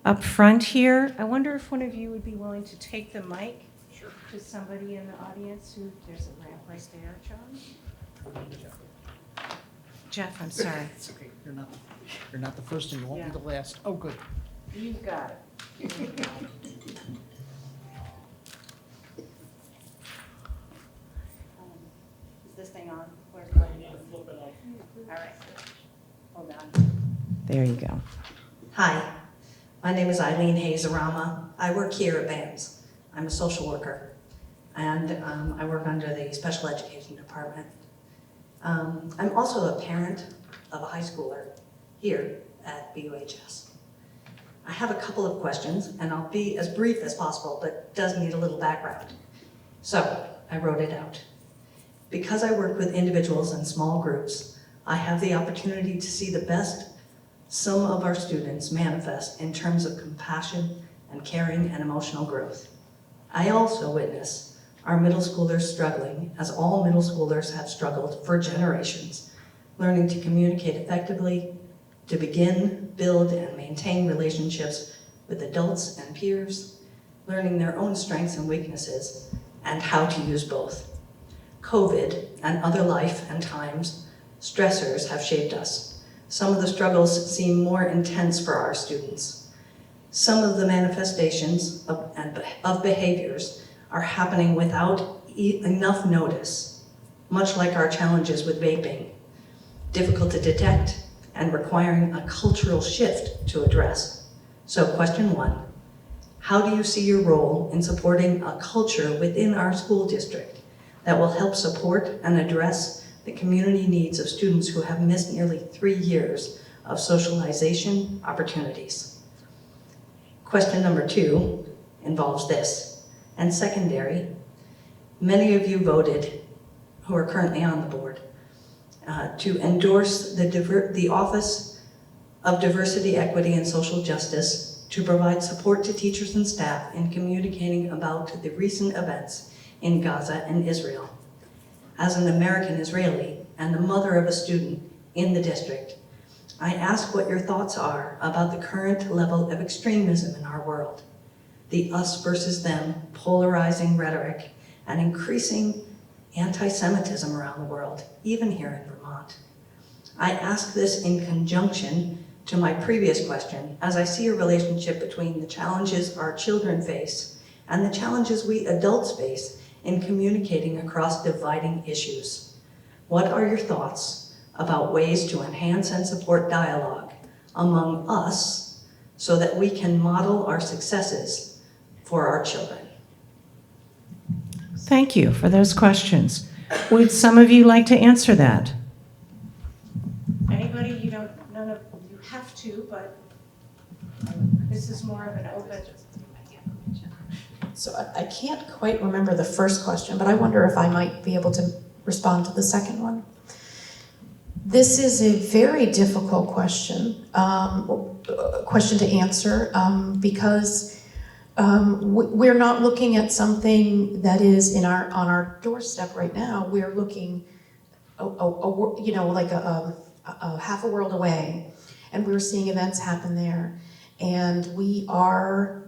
Up front here, I wonder if one of you would be willing to take the mic to somebody in the audience who, there's a ramp right there, John. Jeff, I'm sorry. It's okay. You're not the first and you won't be the last. Oh, good. You've got it. Is this thing on? Where's it going? Flip it up. All right. Hold on. There you go. Hi, my name is Eileen Azarama. I work here at BAMS. I'm a social worker, and I work under the special education department. I'm also a parent of a high schooler here at BUHS. I have a couple of questions, and I'll be as brief as possible, but does need a little background. So I wrote it out. Because I work with individuals and small groups, I have the opportunity to see the best some of our students manifest in terms of compassion and caring and emotional growth. I also witness our middle schoolers struggling, as all middle schoolers have struggled for generations, learning to communicate effectively, to begin, build, and maintain relationships with adults and peers, learning their own strengths and weaknesses, and how to use both. COVID and other life and times stressors have shaped us. Some of the struggles seem more intense for our students. Some of the manifestations of behaviors are happening without enough notice, much like our challenges with vaping, difficult to detect and requiring a cultural shift to address. So question 1, how do you see your role in supporting a culture within our school district that will help support and address the community needs of students who have missed nearly 3 years of socialization opportunities? Question number 2 involves this. And secondary, many of you voted, who are currently on the board, to endorse the Office of Diversity, Equity, and Social Justice to provide support to teachers and staff in communicating about the recent events in Gaza and Israel. As an American Israeli and the mother of a student in the district, I ask what your thoughts are about the current level of extremism in our world, the us versus them polarizing rhetoric and increasing anti-Semitism around the world, even here in Vermont. I ask this in conjunction to my previous question, as I see a relationship between the challenges our children face and the challenges we adults face in communicating across dividing issues. What are your thoughts about ways to enhance and support dialogue among us so that we can model our successes for our children? Thank you for those questions. Would some of you like to answer that? Anybody? None of you have to, but this is more of an open. So I can't quite remember the first question, but I wonder if I might be able to respond to the second one. This is a very difficult question to answer because we're not looking at something that is on our doorstep right now. We're looking, like a half a world away, and we're seeing events happen there, and we are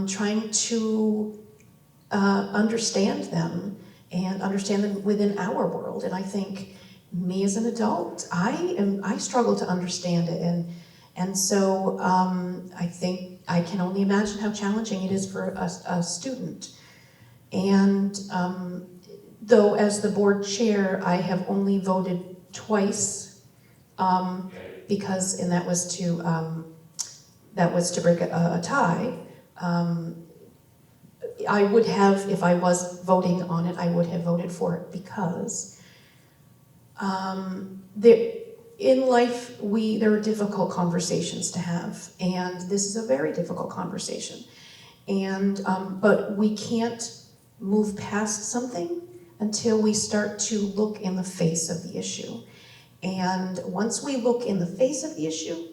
trying to understand them and understand them within our world. And I think me as an adult, I struggle to understand it, and so I think I can only imagine how challenging it is for a student. And though as the board chair, I have only voted twice, because that was to break a tie. I would have, if I was voting on it, I would have voted for it because in life, there are difficult conversations to have, and this is a very difficult conversation. And but we can't move past something until we start to look in the face of the issue. And once we look in the face of the issue,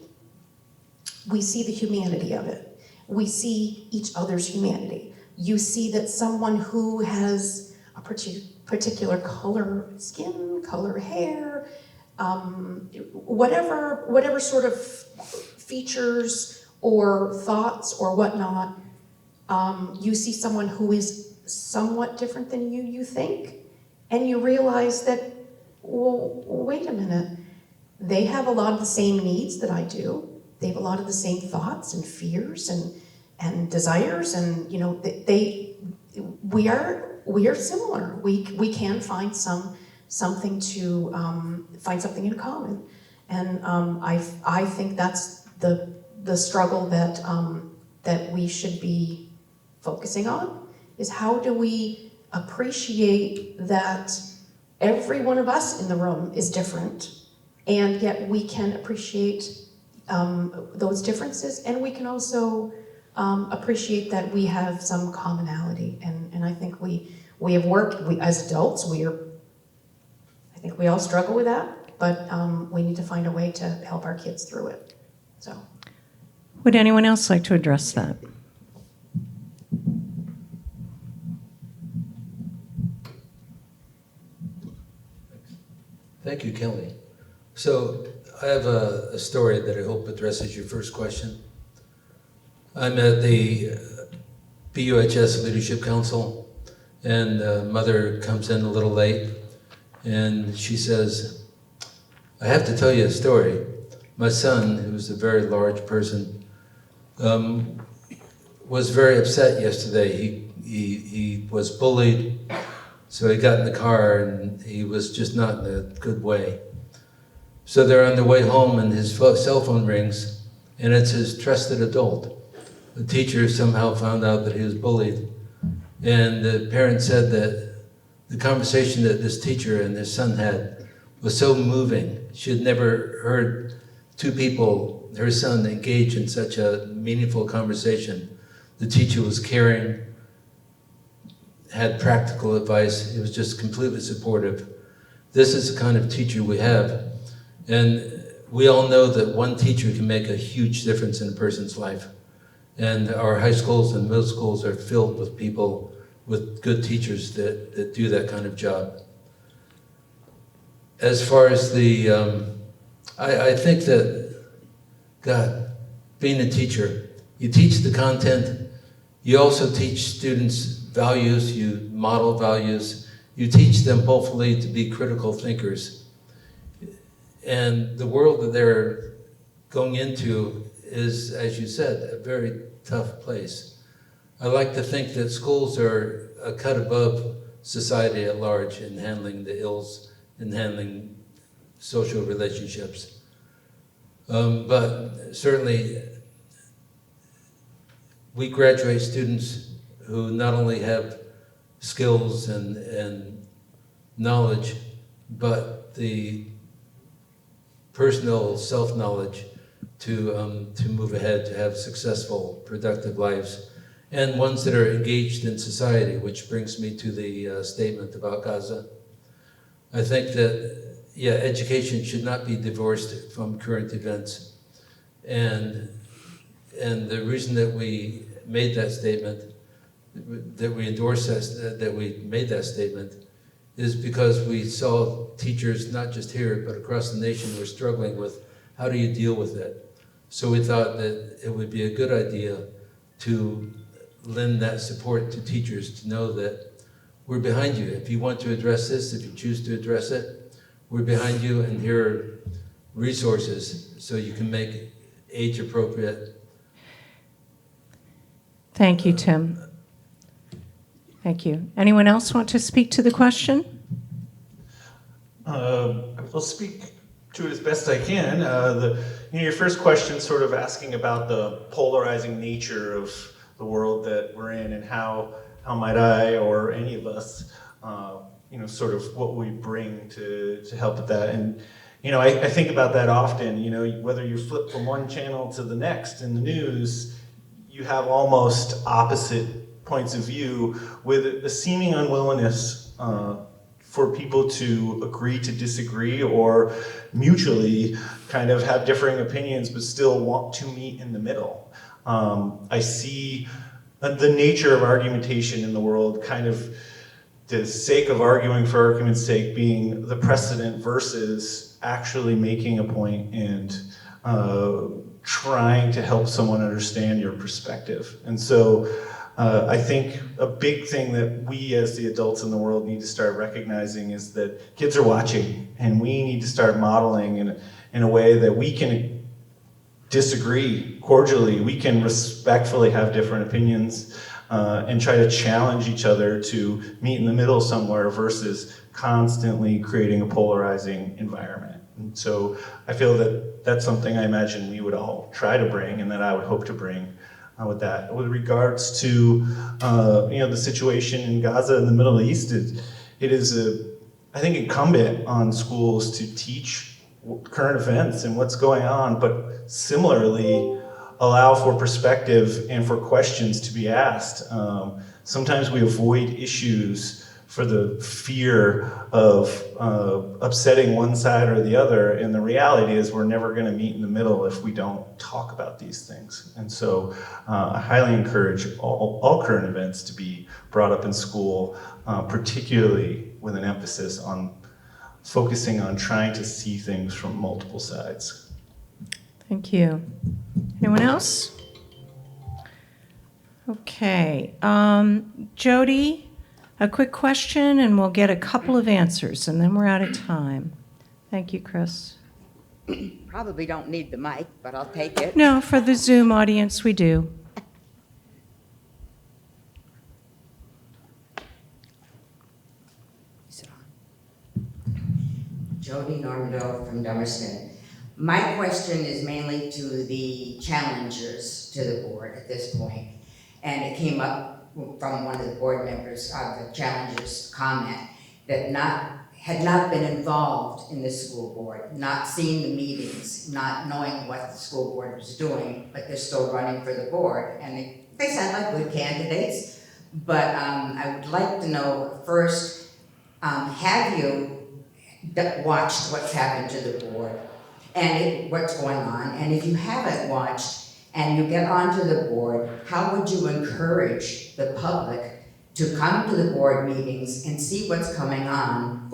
we see the humanity of it. We see each other's humanity. You see that someone who has a particular color skin, color hair, whatever sort of features or thoughts or whatnot, you see someone who is somewhat different than you think, and you realize that, well, wait a minute, they have a lot of the same needs that I do. They have a lot of the same thoughts and fears and desires, and we are similar. We can find something in common, and I think that's the struggle that we should be focusing on, is how do we appreciate that every one of us in the room is different, and yet we can appreciate those differences, and we can also appreciate that we have some commonality, and I think we have worked, as adults, I think we all struggle with that, but we need to find a way to help our kids through it. So, Would anyone else like to address that? Thank you, Kelly. So I have a story that I hope addresses your first question. I'm at the BUHS Leadership Council, and mother comes in a little late, and she says, I have to tell you a story. My son, who's a very large person, was very upset yesterday. He was bullied, so he got in the car and he was just not in a good way. So they're on their way home and his cell phone rings and it's his trusted adult. The teacher somehow found out that he was bullied, and the parent said that the conversation that this teacher and his son had was so moving. She had never heard two people, her son, engage in such a meaningful conversation. The teacher was caring, had practical advice. He was just completely supportive. This is the kind of teacher we have. And we all know that one teacher can make a huge difference in a person's life. And our high schools and middle schools are filled with people, with good teachers that do that kind of job. As far as the, I think that, God, being a teacher, you teach the content, you also teach students values, you model values, you teach them hopefully to be critical thinkers. And the world that they're going into is, as you said, a very tough place. I like to think that schools are a cut above society at large in handling the ills, in handling social relationships. But certainly, we graduate students who not only have skills and knowledge, but the personal self-knowledge to move ahead, to have successful, productive lives, and ones that are engaged in society, which brings me to the statement about Gaza. I think that, yeah, education should not be divorced from current events. And the reason that we made that statement, that we endorsed that we made that statement, is because we saw teachers, not just here, but across the nation, were struggling with how do you deal with it. So we thought that it would be a good idea to lend that support to teachers, to know that we're behind you. If you want to address this, if you choose to address it, we're behind you, and here are resources so you can make age appropriate. Thank you, Tim. Thank you. Anyone else want to speak to the question? I'll speak to it as best I can. Your first question sort of asking about the polarizing nature of the world that we're in, and how might I or any of us, sort of what we bring to help with that. And I think about that often. Whether you flip from one channel to the next in the news, you have almost opposite points of view with a seeming unwillingness for people to agree to disagree, or mutually kind of have differing opinions but still want to meet in the middle. I see the nature of argumentation in the world, kind of the sake of arguing for argument's sake being the precedent versus actually making a point and trying to help someone understand your perspective. And so I think a big thing that we as the adults in the world need to start recognizing is that kids are watching, and we need to start modeling in a way that we can disagree cordially, we can respectfully have different opinions, and try to challenge each other to meet in the middle somewhere versus constantly creating a polarizing environment. And so I feel that that's something I imagine we would all try to bring, and that I would hope to bring with that. With regards to the situation in Gaza and the Middle East, it is I think incumbent on schools to teach current events and what's going on, but similarly allow for perspective and for questions to be asked. Sometimes we avoid issues for the fear of upsetting one side or the other, and the reality is we're never going to meet in the middle if we don't talk about these things. And so I highly encourage all current events to be brought up in school, particularly with an emphasis on focusing on trying to see things from multiple sides. Thank you. Anyone else? Okay. Jody, a quick question, and we'll get a couple of answers, and then we're out of time. Thank you, Chris. Probably don't need the mic, but I'll take it. No, for the Zoom audience, we do. Jody Normandeau from Dummerston. My question is mainly to the challengers to the board at this point. And it came up from one of the board members, the challengers' comment, that had not been involved in the school board, not seeing the meetings, not knowing what the school board was doing, but they're still running for the board. And they sound like good candidates, but I would like to know first, have you watched what's happened to the board and what's going on? And if you haven't watched and you get onto the board, how would you encourage the public to come to the board meetings and see what's going on,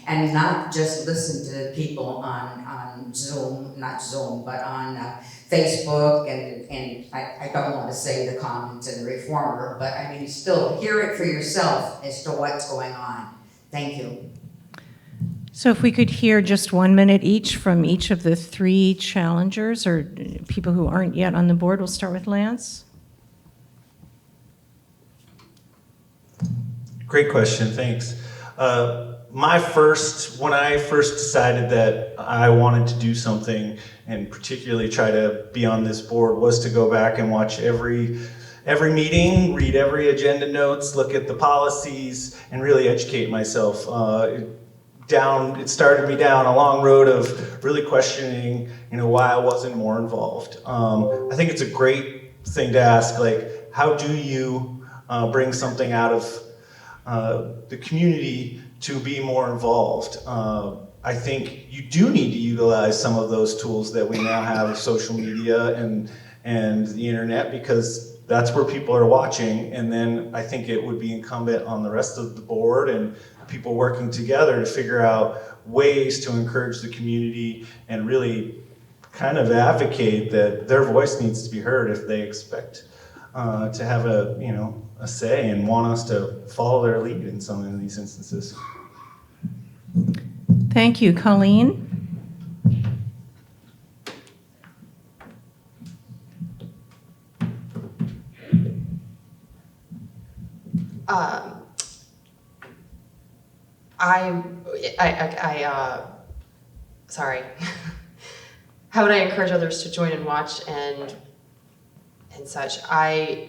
and not just listen to people on Zoom, not Zoom, but on Facebook, and I don't want to say the comments in the Reformer, but I mean, still hear it for yourself as to what's going on. Thank you. So if we could hear just 1 minute each from each of the three challengers or people who aren't yet on the board. We'll start with Lance. Great question, thanks. When I first decided that I wanted to do something and particularly try to be on this board was to go back and watch every meeting, read every agenda notes, look at the policies, and really educate myself. It started me down a long road of really questioning, why I wasn't more involved. I think it's a great thing to ask, like, how do you bring something out of the community to be more involved? I think you do need to utilize some of those tools that we now have, social media and the internet, because that's where people are watching. And then I think it would be incumbent on the rest of the board and people working together to figure out ways to encourage the community and really kind of advocate that their voice needs to be heard if they expect to have a say and want us to follow their lead in some of these instances. Thank you. Colleen? Sorry. How would I encourage others to join and watch and such? I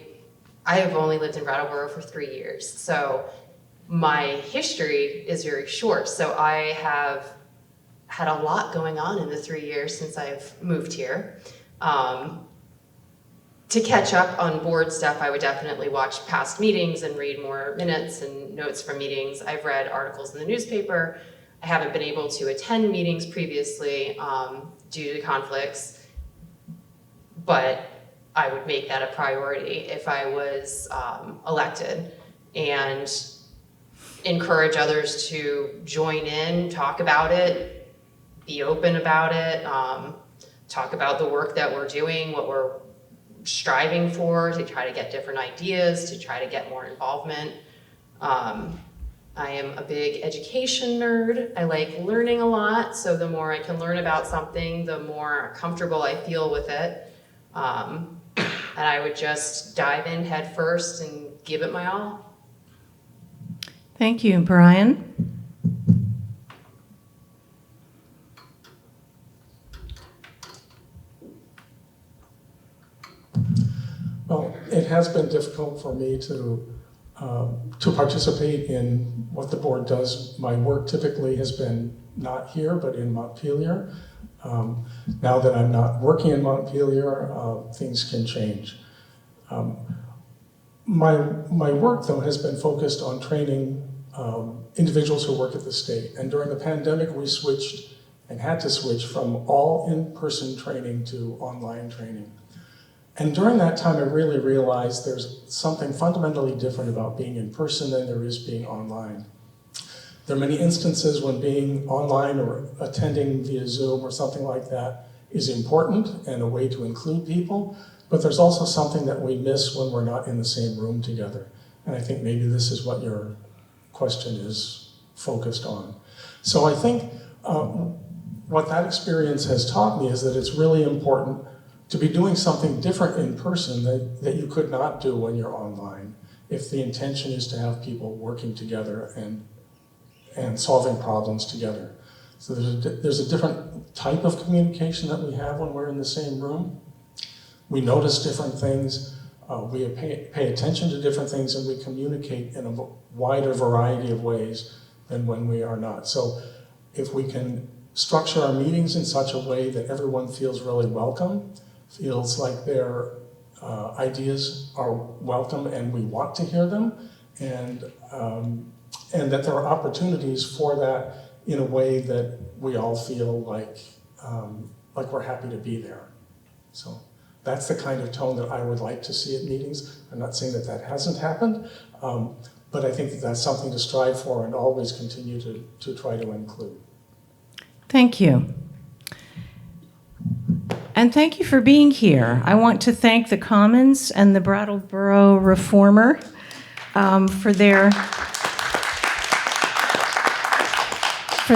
have only lived in Brattleboro for 3 years, so my history is very short. So I have had a lot going on in the 3 years since I've moved here. To catch up on board stuff, I would definitely watch past meetings and read more minutes and notes from meetings. I've read articles in the newspaper. I haven't been able to attend meetings previously due to conflicts, but I would make that a priority if I was elected, and encourage others to join in, talk about it, be open about it, talk about the work that we're doing, what we're striving for, to try to get different ideas, to try to get more involvement. I am a big education nerd. I like learning a lot, so the more I can learn about something, the more comfortable I feel with it. And I would just dive in head first and give it my all. Thank you. Brian? Well, it has been difficult for me to participate in what the board does. My work typically has been not here, but in Montpelier. Now that I'm not working in Montpelier, things can change. My work, though, has been focused on training individuals who work at the state. And during the pandemic, we switched and had to switch from all in-person training to online training. And during that time, I really realized there's something fundamentally different about being in person than there is being online. There are many instances when being online or attending via Zoom or something like that is important and a way to include people, but there's also something that we miss when we're not in the same room together. And I think maybe this is what your question is focused on. So I think what that experience has taught me is that it's really important to be doing something different in person that you could not do when you're online, if the intention is to have people working together and solving problems together. So there's a different type of communication that we have when we're in the same room. We notice different things, we pay attention to different things, and we communicate in a wider variety of ways than when we are not. So if we can structure our meetings in such a way that everyone feels really welcome, feels like their ideas are welcome and we want to hear them, and that there are opportunities for that in a way that we all feel like we're happy to be there. So that's the kind of tone that I would like to see at meetings. I'm not saying that that hasn't happened, but I think that that's something to strive for and always continue to try to include. Thank you. And thank you for being here. I want to thank the Commons and the Brattleboro Reformer for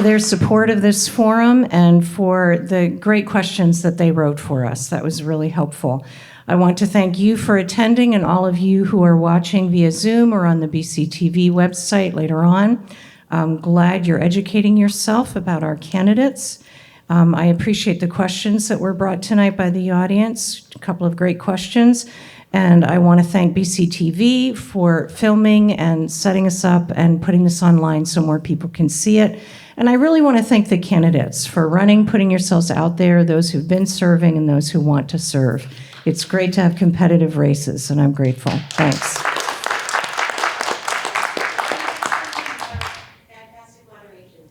their support of this forum and for the great questions that they wrote for us. That was really helpful. I want to thank you for attending and all of you who are watching via Zoom or on the BCTV website later on. I'm glad you're educating yourself about our candidates. I appreciate the questions that were brought tonight by the audience, a couple of great questions. And I want to thank BCTV for filming and setting us up and putting this online so more people can see it. And I really want to thank the candidates for running, putting yourselves out there, those who've been serving and those who want to serve. It's great to have competitive races, and I'm grateful. Thanks. Fantastic moderation.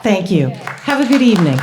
Thank you. Have a good evening.